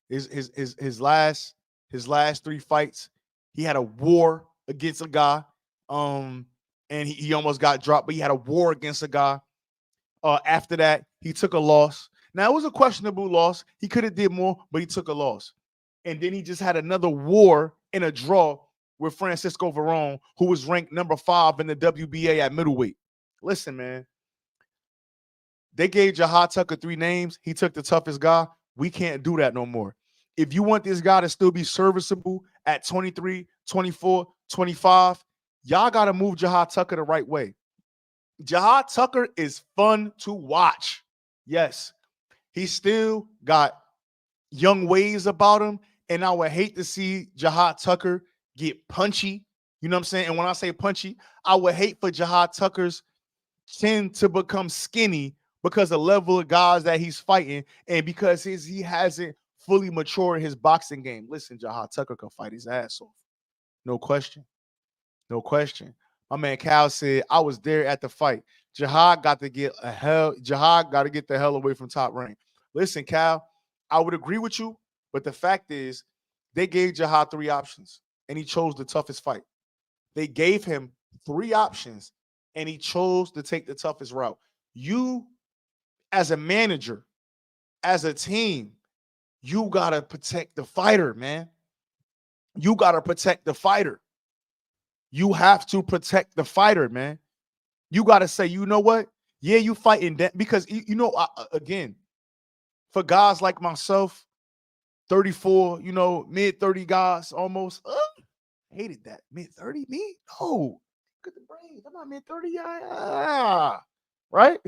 His last 3 fights, he had a war against a guy. And he almost got dropped, but he had a war against a guy. After that, he took a loss. Now, it was a questionable loss. He could have did more, but he took a loss. And then he just had another war in a draw with Francisco Varone, who was ranked number 5 in the WBA at middleweight. Listen, man. They gave Jahad Tucker 3 names. He took the toughest guy. We can't do that no more. If you want this guy to still be serviceable at 23, 24, 25, y'all got to move Jahad Tucker the right way. Jahad Tucker is fun to watch. Yes, he still got young ways about him, and I would hate to see Jahad Tucker get punchy. You know what I'm saying? And when I say punchy, I would hate for Jahad Tucker's chin to become skinny because the level of guys that he's fighting and because he hasn't fully matured his boxing game. Listen, Jahad Tucker can fight his ass off. No question. No question. My man Cal said, I was there at the fight. Jahad got to get the hell away from Top Rank. Listen, Cal, I would agree with you, but the fact is they gave Jahad 3 options and he chose the toughest fight. They gave him 3 options and he chose to take the toughest route. You, as a manager, as a team, you got to protect the fighter, man. You got to protect the fighter. You have to protect the fighter, man. You got to say, you know what? Yeah, you fighting that because, again, for guys like myself, 34, mid-30 guys almost. Hated that. Mid-30, me? No. Look at the brains. I'm not mid-30. Yeah. Right?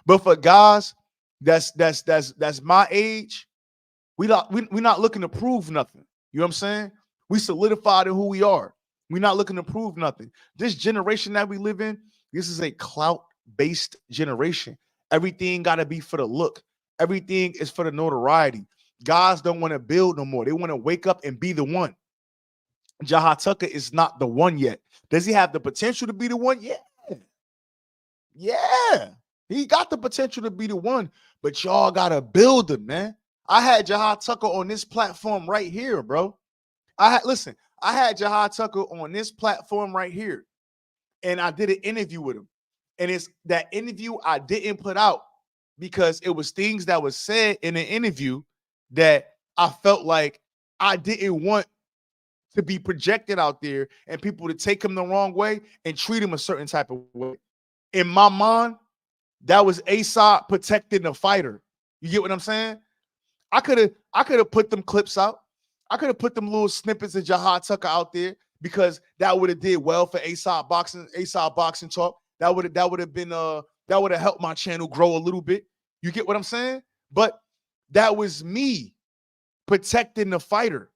But for guys that's my age, we're not looking to prove nothing. You know what I'm saying? We solidified in who we are. We're not looking to prove nothing. This generation that we live in, this is a clout-based generation. Everything got to be for the look. Everything is for the notoriety. Guys don't want to build no more. They want to wake up and be the one. Jahad Tucker is not the one yet. Does he have the potential to be the one? Yeah. Yeah. He got the potential to be the one, but y'all got to build him, man. I had Jahad Tucker on this platform right here, bro. I had Jahad Tucker on this platform right here, and I did an interview with him. And it's that interview I didn't put out because it was things that was said in the interview that I felt like I didn't want to be projected out there and people to take him the wrong way and treat him a certain type of way. In my mind, that was ASAP protecting the fighter. You get what I'm saying? I could have put them clips out. I could have put them little snippets of Jahad Tucker out there because that would have did well for ASAP Boxing Talk. That would have been that would have helped my channel grow a little bit. You get what I'm saying? But that was me protecting the fighter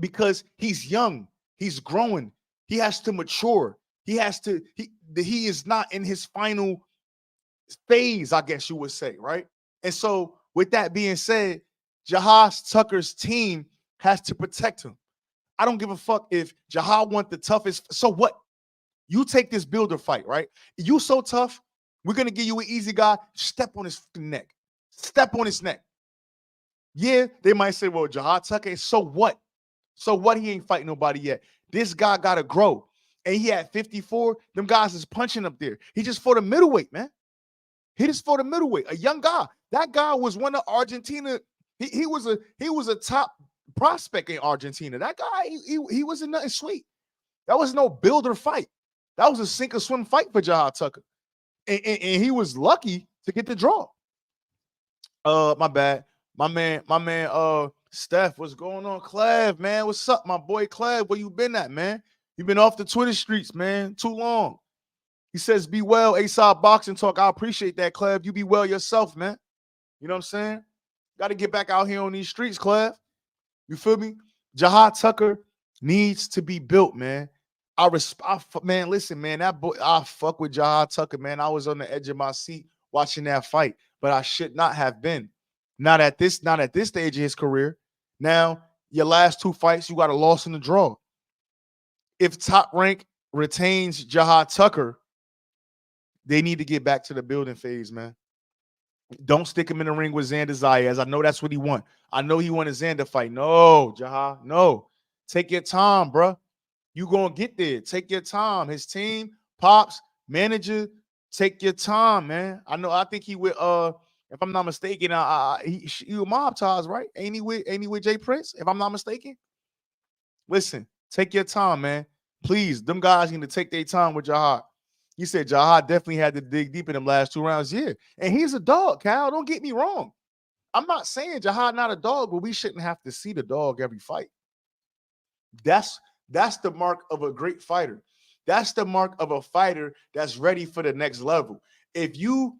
because he's young, he's growing, he has to mature. He is not in his final phase, I guess you would say, right? And so with that being said, Jahad Tucker's team has to protect him. I don't give a fuck if Jahad want the toughest. So what? You take this builder fight, right? You so tough, we're going to give you an easy guy. Step on his neck. Step on his neck. Yeah, they might say, well, Jahad Tucker, so what? So what? He ain't fighting nobody yet. This guy got to grow. And he had 54. Them guys is punching up there. He just fought a middleweight, man. He just fought a middleweight, a young guy. That guy was one of Argentina. He was a top prospect in Argentina. That guy, he wasn't nothing sweet. That was no builder fight. That was a sink or swim fight for Jahad Tucker. And he was lucky to get the draw. My bad. My man, Steph, what's going on? Clev, man. What's up, my boy Clev? Where you been at, man? You been off the Twitter streets, man. Too long. He says, be well, ASAP Boxing Talk. I appreciate that, Clev. You be well yourself, man. You know what I'm saying? Got to get back out here on these streets, Clev. You feel me? Jahad Tucker needs to be built, man. Man, listen, man, that boy, I fuck with Jahad Tucker, man. I was on the edge of my seat watching that fight, but I should not have been. Not at this stage of his career. Now, your last two fights, you got a loss in the draw. If Top Rank retains Jahad Tucker, they need to get back to the building phase, man. Don't stick him in the ring with Xander Zayas. I know that's what he want. I know he want a Xander fight. No, Jahad, no. Take your time, bro. You gonna get there. Take your time. His team, Pops, manager, take your time, man. I think he would if I'm not mistaken, he with Mob Ties, right? Ain't he with Jay Prince, if I'm not mistaken? Listen, take your time, man. Please, them guys need to take their time with Jahad. You said Jahad definitely had to dig deep in them last 2 rounds. Yeah. And he's a dog, Cal. Don't get me wrong. I'm not saying Jahad not a dog, but we shouldn't have to see the dog every fight. That's the mark of a great fighter. That's the mark of a fighter that's ready for the next level. If you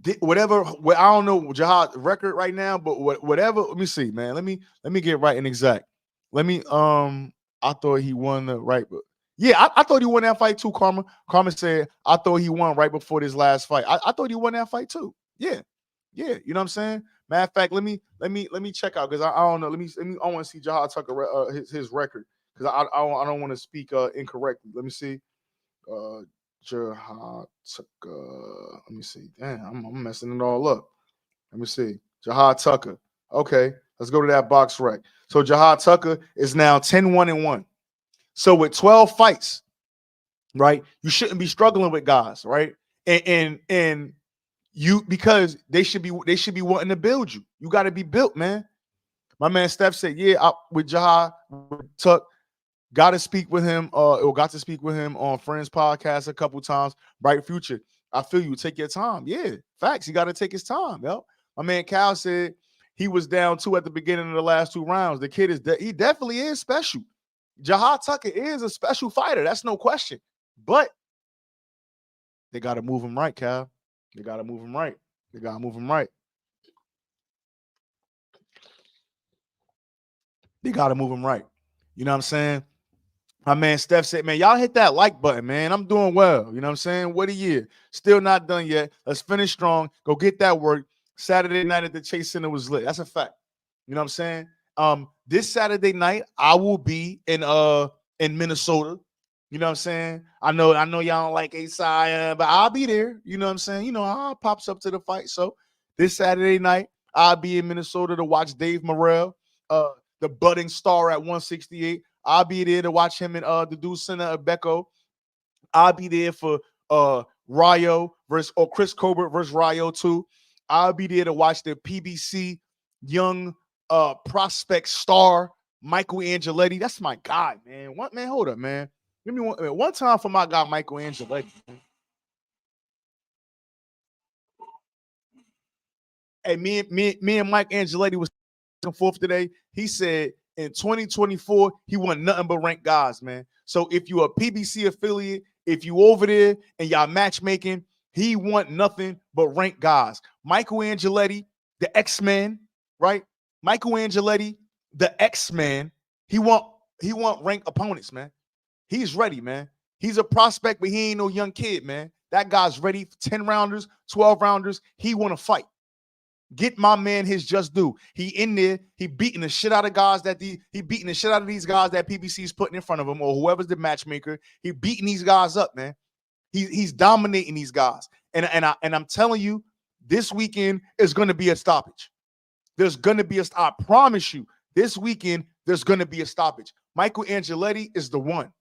did whatever, I don't know Jahad's record right now, but whatever, let me see, man. Let me get right and exact. Let me I thought he won the right, but yeah, I thought he won that fight too. Karma said I thought he won right before this last fight. I thought he won that fight too. Yeah, you know what I'm saying. Matter of fact, let me check out because I don't know. Let me I want to see Jahad Tucker his record because I don't want to speak incorrectly. Let me see. Jahad Tucker. Let me see. Damn, I'm messing it all up. Let me see. Jahad Tucker. Okay, let's go to that box rec. So Jahad Tucker is now 10-1-1. So with 12 fights, right, you shouldn't be struggling with guys, right? And you because they should be wanting to build you. You got to be built, man. My man Steph said, yeah, with Jahad Tuck, got to speak with him, or got to speak with him on Friends Podcast a couple times. Bright future. I feel you. Take your time. Yeah, facts. You got to take his time, yo. My man Cal said he was down 2 at the beginning of the last 2 rounds. The kid he definitely is special. Jahad Tucker is a special fighter. That's no question. But they got to move him right, Cal. They got to move him right. They got to move him right. They got to move him right. You know what I'm saying? My man Steph said, man, y'all hit that like button, man. I'm doing well. You know what I'm saying? What a year. Still not done yet. Let's finish strong. Go get that work. Saturday night at the Chase Center was lit. That's a fact. You know what I'm saying? This Saturday night, I will be in Minnesota. You know what I'm saying? I know y'all don't like ASI, but I'll be there. You know what I'm saying? You know, I pops up to the fight. So this Saturday night, I'll be in Minnesota to watch Dave Morrell, the budding star at 168. I'll be there to watch him in the Deuce Center at Becco. I'll be there for Rayo versus or Chris Colbert versus Rayo too. I'll be there to watch the PBC young prospect star Michael Angeletti. That's my guy, man. What man? Hold up, man. Give me one time for my guy Michael Angeletti. Hey, me and Mike Angeletti was forth today. He said in 2024 he want nothing but ranked guys, man. So if you a PBC affiliate, if you over there and y'all matchmaking, he want nothing but ranked guys. Michael Angeletti, the X-Man, right? Michael Angeletti, the X-Man. He want ranked opponents, man. He's ready, man. He's a prospect, but he ain't no young kid, man. That guy's ready for 10 rounders, 12 rounders. He want to fight. Get my man his just due. He in there. He beating the shit out of guys he beating the shit out of these guys that PBC's putting in front of him or whoever's the matchmaker. He beating these guys up, man. He's dominating these guys. And I'm telling you, this weekend is going to be a stoppage. There's going to be I promise you, this weekend there's going to be a stoppage. Michael Angeletti is the one.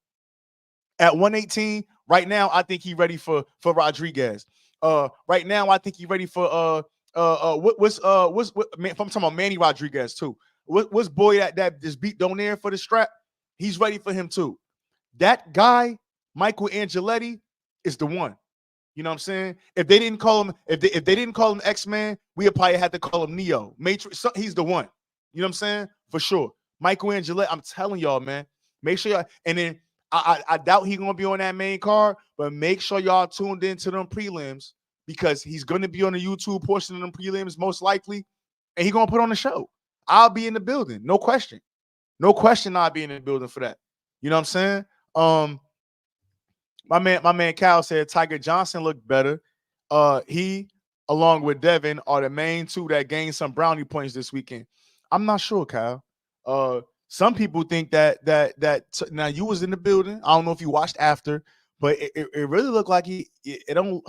At 118, right now, I think he's ready for Rodriguez. Right now, I think he's ready for what's man, I'm talking about Manny Rodriguez too. What's boy that just beat Donaire for the strap? He's ready for him too. That guy, Michael Angeletti, is the one. You know what I'm saying? If they didn't call him, if they didn't call him X-Man, we would probably had to call him Neo. Matrix, he's the one. You know what I'm saying? For sure. Michael Angeletti, I'm telling y'all, man. Make sure y'all, and then I doubt he's gonna be on that main card, but make sure y'all tuned into them prelims because he's gonna be on the YouTube portion of them prelims, most likely. and he gonna put on the show. I'll be in the building, no question. No question I'll be in the building for that. You know what I'm saying? My man Cal said Tiger Johnson looked better. He, along with Devin, are the main two that gained some brownie points this weekend. I'm not sure, Kyle. Some people think that now you was in the building. I don't know if you watched after, but it really looked like it don't.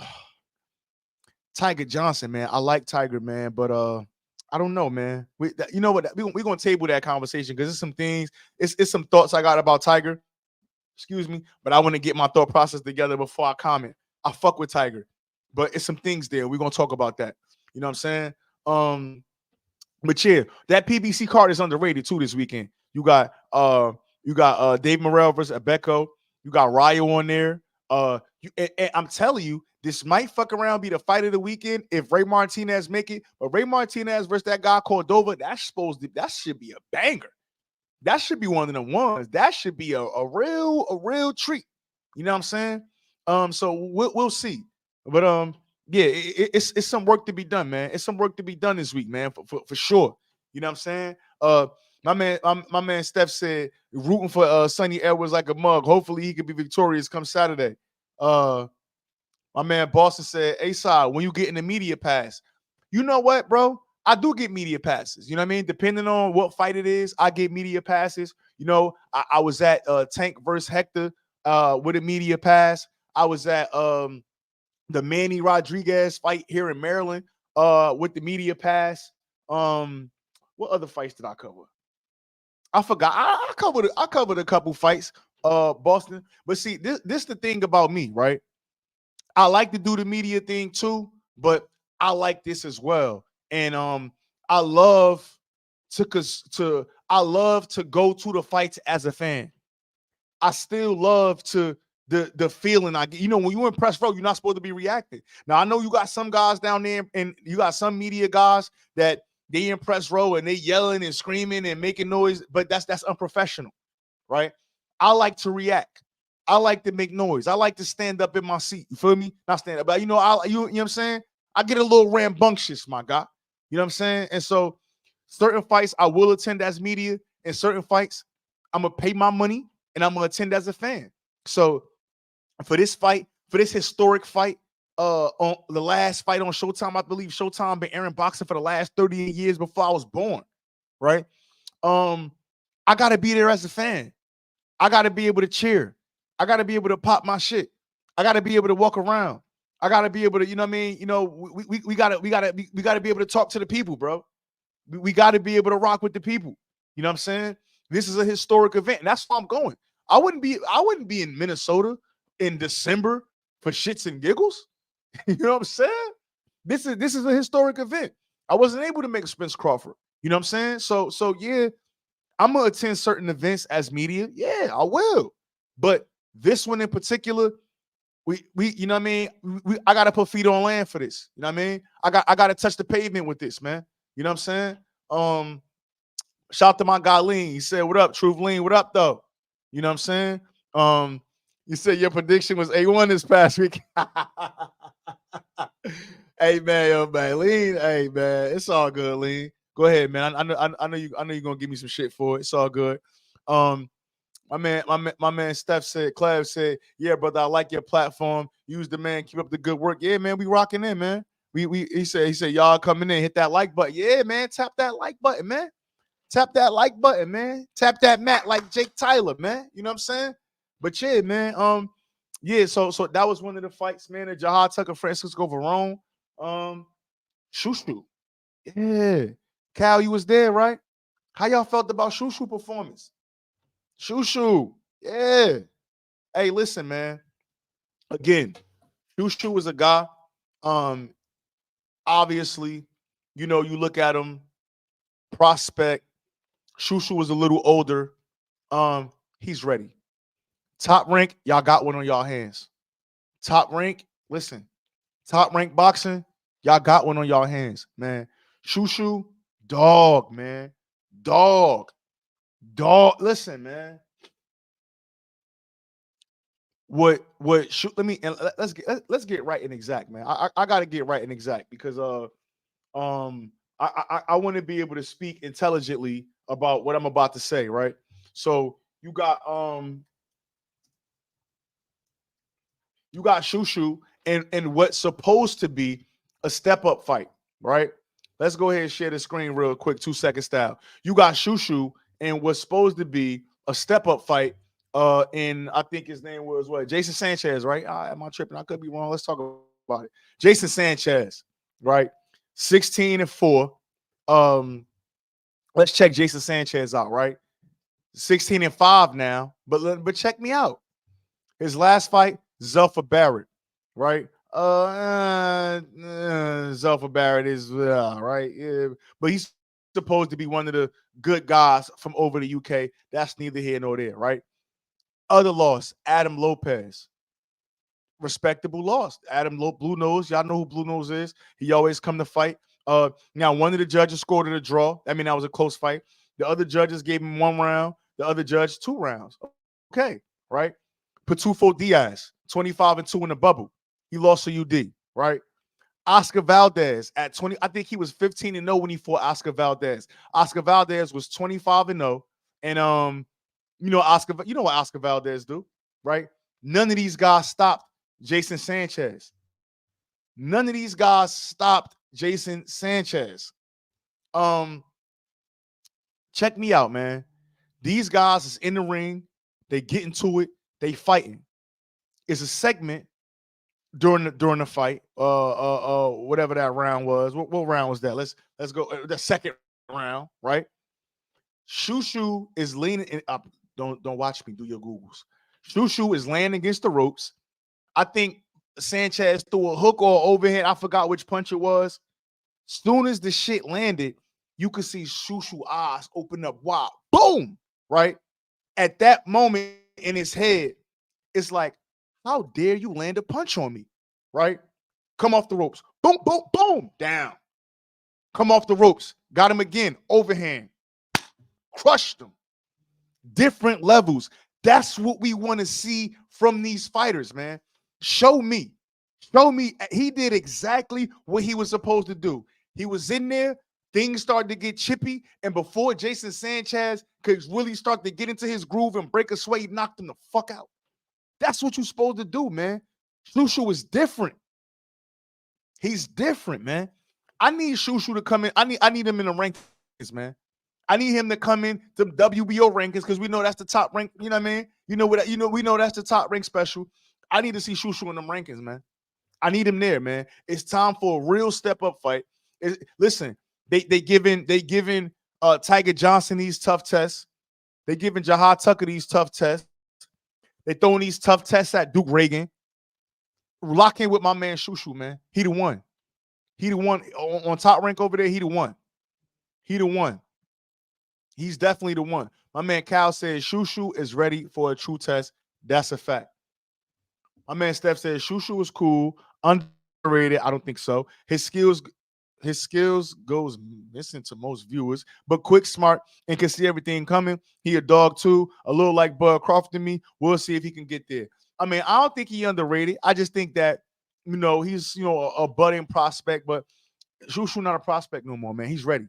Tiger Johnson, man. I like Tiger, man, but I don't know, man. You know what? We're gonna table that conversation because it's some things, it's some thoughts I got about Tiger. Excuse me, but I want to get my thought process together before I comment. I fuck with Tiger, but it's some things there. We're gonna talk about that. You know what I'm saying? But yeah, that PBC card is underrated too this weekend. You got Dave Morrell versus Abeko. You got Ryo on there. And I'm telling you, this might fuck around be the fight of the weekend if Ray Martinez make it. But Ray Martinez versus that guy Cordova, that should be a banger. That should be one of the ones. That should be a real treat. You know what I'm saying? So we'll see. But yeah, it's some work to be done, man. It's some work to be done this week, man, for sure. You know what I'm saying? My man Steph said rooting for Sonny Edwards like a mug. Hopefully he could be victorious come Saturday. My man Boston said, A-Side, when you get in the media pass, you know what, bro? I do get media passes. You know what I mean? Depending on what fight it is, I get media passes. You know, I was at Tank versus Hector with a media pass. I was at the Manny Rodriguez fight here in Maryland with the media pass. What other fights did I cover? I forgot. I covered a couple fights, Boston. But see, this the thing about me, right? I like to do the media thing too, but I like this as well. And I love I love to go to the fights as a fan. I still love to the feeling I get. You know, when you're in press row, you're not supposed to be reacting. Now I know you got some guys down there, and you got some media guys that they in press row and they yelling and screaming and making noise, but that's unprofessional, right? I like to react. I like to make noise. I like to stand up in my seat. You feel me? Not stand up, but you know what I'm saying? I get a little rambunctious, my guy. You know what I'm saying? And so certain fights I will attend as media, and certain fights I'm gonna pay my money and I'm gonna attend as a fan. So for this fight, for this historic fight, on the last fight on Showtime, I believe Showtime been airing boxing for the last 38 years before I was born, right? I gotta be there as a fan. I gotta be able to cheer. I gotta be able to pop my shit. I gotta be able to walk around. I gotta be able to, you know what I mean? You know, we gotta be able to talk to the people, bro. We gotta be able to rock with the people. You know what I'm saying? This is a historic event, and that's why I'm going. I wouldn't be in Minnesota in December for shits and giggles. You know what I'm saying? This is a historic event. I wasn't able to make Spence Crawford. You know what I'm saying? So yeah, I'm gonna attend certain events as media. Yeah, I will. But this one in particular, we you know what I mean? I gotta put feet on land for this. You know what I mean? I gotta touch the pavement with this, man. You know what I'm saying? Shout out to my guy Lean. He said, "What up, Truth Lean? What up, though?" You know what I'm saying? You said your prediction was A1 this past week. Hey man, yo man, Lean. Hey man, it's all good, Lean. Go ahead, man. I know you're gonna give me some shit for it. It's all good. Um, my man Steph said, Clav said, yeah, brother, I like your platform. Use the man, keep up the good work. Yeah, man, we rocking in, man. He said, y'all coming in, hit that like button. Yeah, man, tap that like button, man. Tap that like button, man. Tap that mat like Jake Tyler, man. You know what I'm saying? But yeah, man. Yeah, so that was one of the fights, man. The Jahad Tucker, Francisco Verone. Shushu. Yeah. Cal, you was there, right? How y'all felt about Shushu performance? Shushu. Yeah. Hey, listen, man. Again, Shushu is a guy. Um, Obviously, you know, you look at him, prospect. Shushu was a little older. He's ready. Top rank, y'all got one on y'all hands. Top rank, listen. Top rank boxing, y'all got one on y'all hands, man. Shushu, dog, man. Dog. Listen, man. Let me and let's get right and exact, man. I gotta get right and exact because I want to be able to speak intelligently about what I'm about to say, right? So you got Shushu and what's supposed to be a step up fight, right? Let's go ahead and share the screen real quick, 2 second style. You got Shushu and what's supposed to be a step up fight. And I think his name was what? Jason Sanchez, right? Am I tripping? I could be wrong. Let's talk about it. Jason Sanchez, right? 16-4. Let's check Jason Sanchez out, right? 16-5 now. But check me out. His last fight, Zelfa Barrett, right? Zelfa Barrett is right, yeah, but he's supposed to be one of the good guys from over the UK. That's neither here nor there, right? Other loss, Adam Lopez, respectable loss. Blue Nose, y'all know who Blue Nose is. He always come to fight. Now one of the judges scored it a draw. I mean, that was a close fight. The other judges gave him 1 round. The other judge 2 rounds. Okay, right? Patufo Diaz, 25-2 in the bubble. He lost to UD, right? Oscar Valdez at 20. I think he was 15-0 when he fought Oscar Valdez. Oscar Valdez was 25-0. And you know what Oscar Valdez do, right? None of these guys stopped Jason Sanchez. None of these guys stopped Jason Sanchez. Check me out, man. These guys is in the ring. They get into it. They fighting. It's a segment during the fight. Whatever that round was. What round was that? Let's go. The second round, right? Shushu is leaning up. Don't watch me. Do your Googles. Shushu is laying against the ropes. I think Sanchez threw a hook or overhead. I forgot which punch it was. Soon as the shit landed, you could see Shushu eyes open up wide. Boom! Right? At that moment in his head, it's like, how dare you land a punch on me? Right? Come off the ropes. Boom, boom, boom. Down. Come off the ropes. Got him again. Overhand. Crushed him. Different levels. That's what we want to see from these fighters, man. Show me. Show me. He did exactly what he was supposed to do. He was in there. Things started to get chippy. And before Jason Sanchez could really start to get into his groove and break a sweat, he knocked him the fuck out. That's what you're supposed to do, man. Shushu is different. He's different, man. I need Shushu to come in. I need him in the rankings, man. I need him to come in to WBO rankings because we know that's the top rank. You know what I mean? We know that's the top rank special. I need to see Shushu in them rankings, man. I need him there, man. It's time for a real step up fight. Listen, they giving Tiger Johnson these tough tests. They giving Jahad Tucker these tough tests. They throwing these tough tests at Duke Reagan. Lock in with my man Shushu, man. He the one. He the one on top rank over there. He the one. He the one. He's definitely the one. My man Cal says Shushu is ready for a true test. That's a fact. My man Steph says Shushu is cool, underrated. I don't think so. His skills goes missing to most viewers, but quick, smart, and can see everything coming. He a dog too, a little like Bud Crawford to me. We'll see if he can get there. I mean, I don't think he underrated. I just think that he's a budding prospect, but Shushu not a prospect no more, man. He's ready.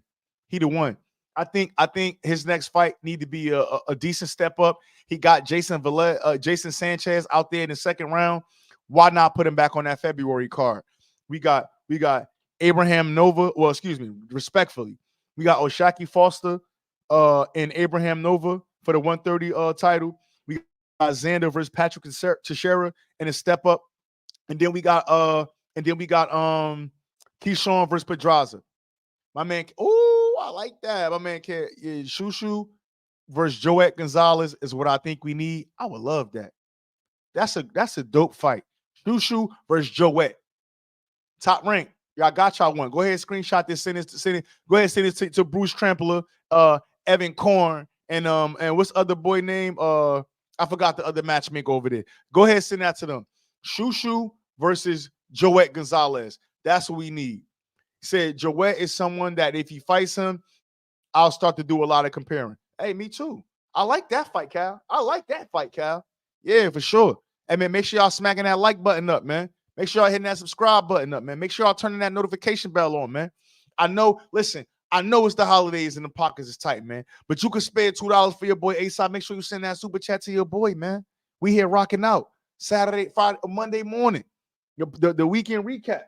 He the one. I think his next fight need to be a decent step up. He got Jason Sanchez out there in the second round. Why not put him back on that February card? We got Abraham Nova. Well, excuse me, respectfully, we got Oshaki Foster and Abraham Nova for the 130 title. We got Xander versus Patrick Teixeira in a step up, and then we got Keyshawn versus Pedraza. My man, I like that. My man, Shushu versus Joet Gonzalez is what I think we need. I would love that. That's a dope fight. Shushu versus Joet. Top rank. Y'all got y'all one. Go ahead and screenshot this. Send it. Go ahead and send it to Bruce Trampler, Evan Korn, and what's the other boy name? I forgot the other matchmaker over there. Go ahead and send that to them. Shushu versus Joet Gonzalez. That's what we need. Said Joet is someone that if he fights him, I'll start to do a lot of comparing. Hey, me too. I like that fight, Cal. Yeah, for sure. Hey, man, make sure y'all smacking that like button up, man. Make sure y'all hitting that subscribe button up, man. Make sure y'all turning that notification bell on, man. I know, listen, I know it's the holidays and the pockets is tight, man. But you can spare $2 for your boy ASAP. Make sure you send that super chat to your boy, man. We here rocking out Saturday, Friday, Monday morning. The weekend recap.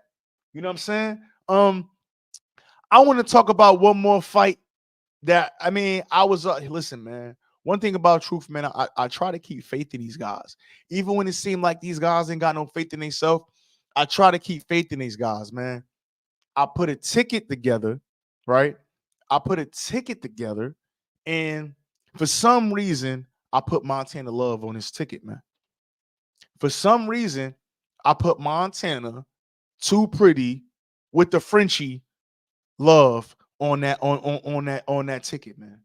You know what I'm saying? I want to talk about one more fight that I was listen, man. One thing about truth, man, I try to keep faith in these guys. Even when it seemed like these guys ain't got no faith in themselves, I try to keep faith in these guys, man. I put a ticket together, right? I put a ticket together, and for some reason, I put Montana Love on this ticket, man. For some reason, I put Montana Too Pretty with the Frenchie Love on that ticket, man.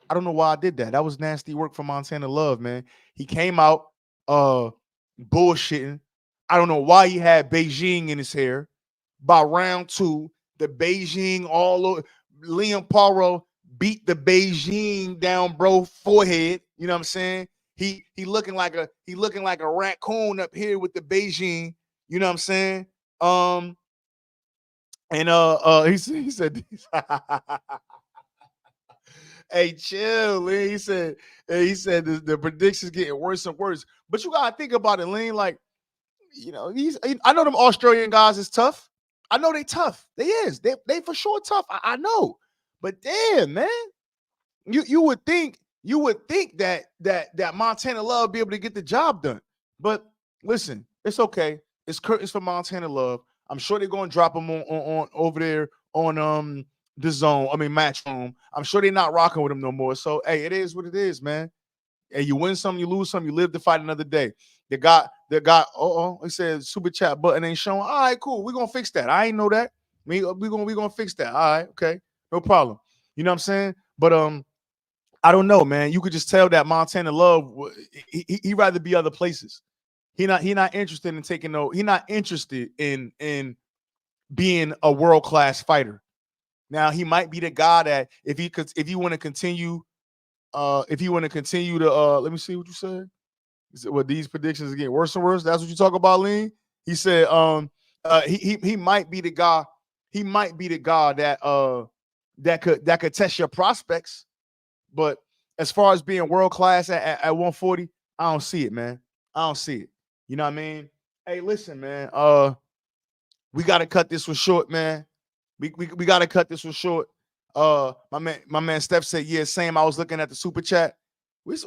I don't know why I did that. That was nasty work for Montana Love, man. He came out bullshitting. I don't know why he had Beijing in his hair. By round 2, the Beijing all over. Liam Paro beat the Beijing down, bro, forehead. You know what I'm saying? He looking like a raccoon up here with the Beijing. You know what I'm saying? And he said hey, chill, Lean. He said the predictions getting worse and worse. But you gotta think about it, Lean. Like, I know them Australian guys is tough. I know they tough. They is. They for sure tough. I know. But damn, man. You would think that Montana Love be able to get the job done. But listen, it's okay. It's curtains for Montana Love. I'm sure they're gonna drop him on over there on the zone. Matchroom. I'm sure they're not rocking with him no more. So hey, it is what it is, man. And you win some, you lose some, you live to fight another day. They got he said super chat button ain't showing. All right, cool. We're gonna fix that. I ain't know that. We gonna fix that. All right, okay, no problem. You know what I'm saying? But I don't know, man. You could just tell that Montana Love, he rather be other places. He not interested in taking no. He not interested in being a world class fighter. Now he might be the guy that if he want to continue to let me see what you said. He said, well, these predictions are getting worse and worse. That's what you talk about, Lean. He said he might be the guy. He might be the guy that could test your prospects. But as far as being world class at 140, I don't see it, man. I don't see it. You know what I mean? Hey, listen, man. We got to cut this one short, man. We got to cut this one short. My man Steph said, yeah, same. I was looking at the super chat.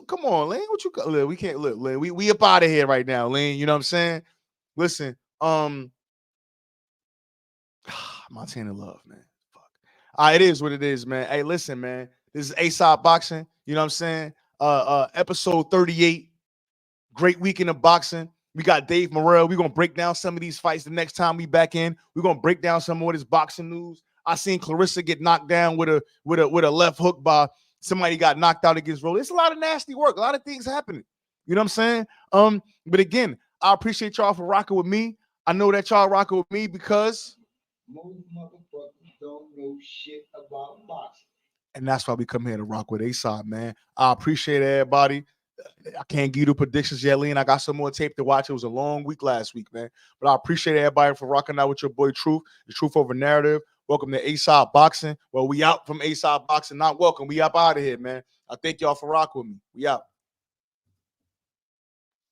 Come on, Lane. What you look? We can't look, Lane. We up out of here right now, Lane. You know what I'm saying? Listen, Montana Love, man. Fuck. It is what it is, man. Hey, listen, man. This is ASAP Boxing. You know what I'm saying? Episode 38. Great weekend of boxing. We got Dave Morrell. We're gonna break down some of these fights the next time we back in. We're gonna break down some more of this boxing news. I seen Clarissa get knocked down with a left hook by somebody got knocked out against Roll. It's a lot of nasty work, a lot of things happening. You know what I'm saying? But again, I appreciate y'all for rocking with me. I know that y'all rocking with me because most motherfuckers don't know shit about boxing. And that's why we come here to rock with ASAP, man. I appreciate everybody. I can't give you the predictions yet, Lean. I got some more tape to watch. It was a long week last week, man. But I appreciate everybody for rocking out with your boy Truth, the Truth Over Narrative. Welcome to ASAP Boxing. Well, we out from ASAP Boxing. Not welcome. We up out of here, man. I thank y'all for rocking with me. We out.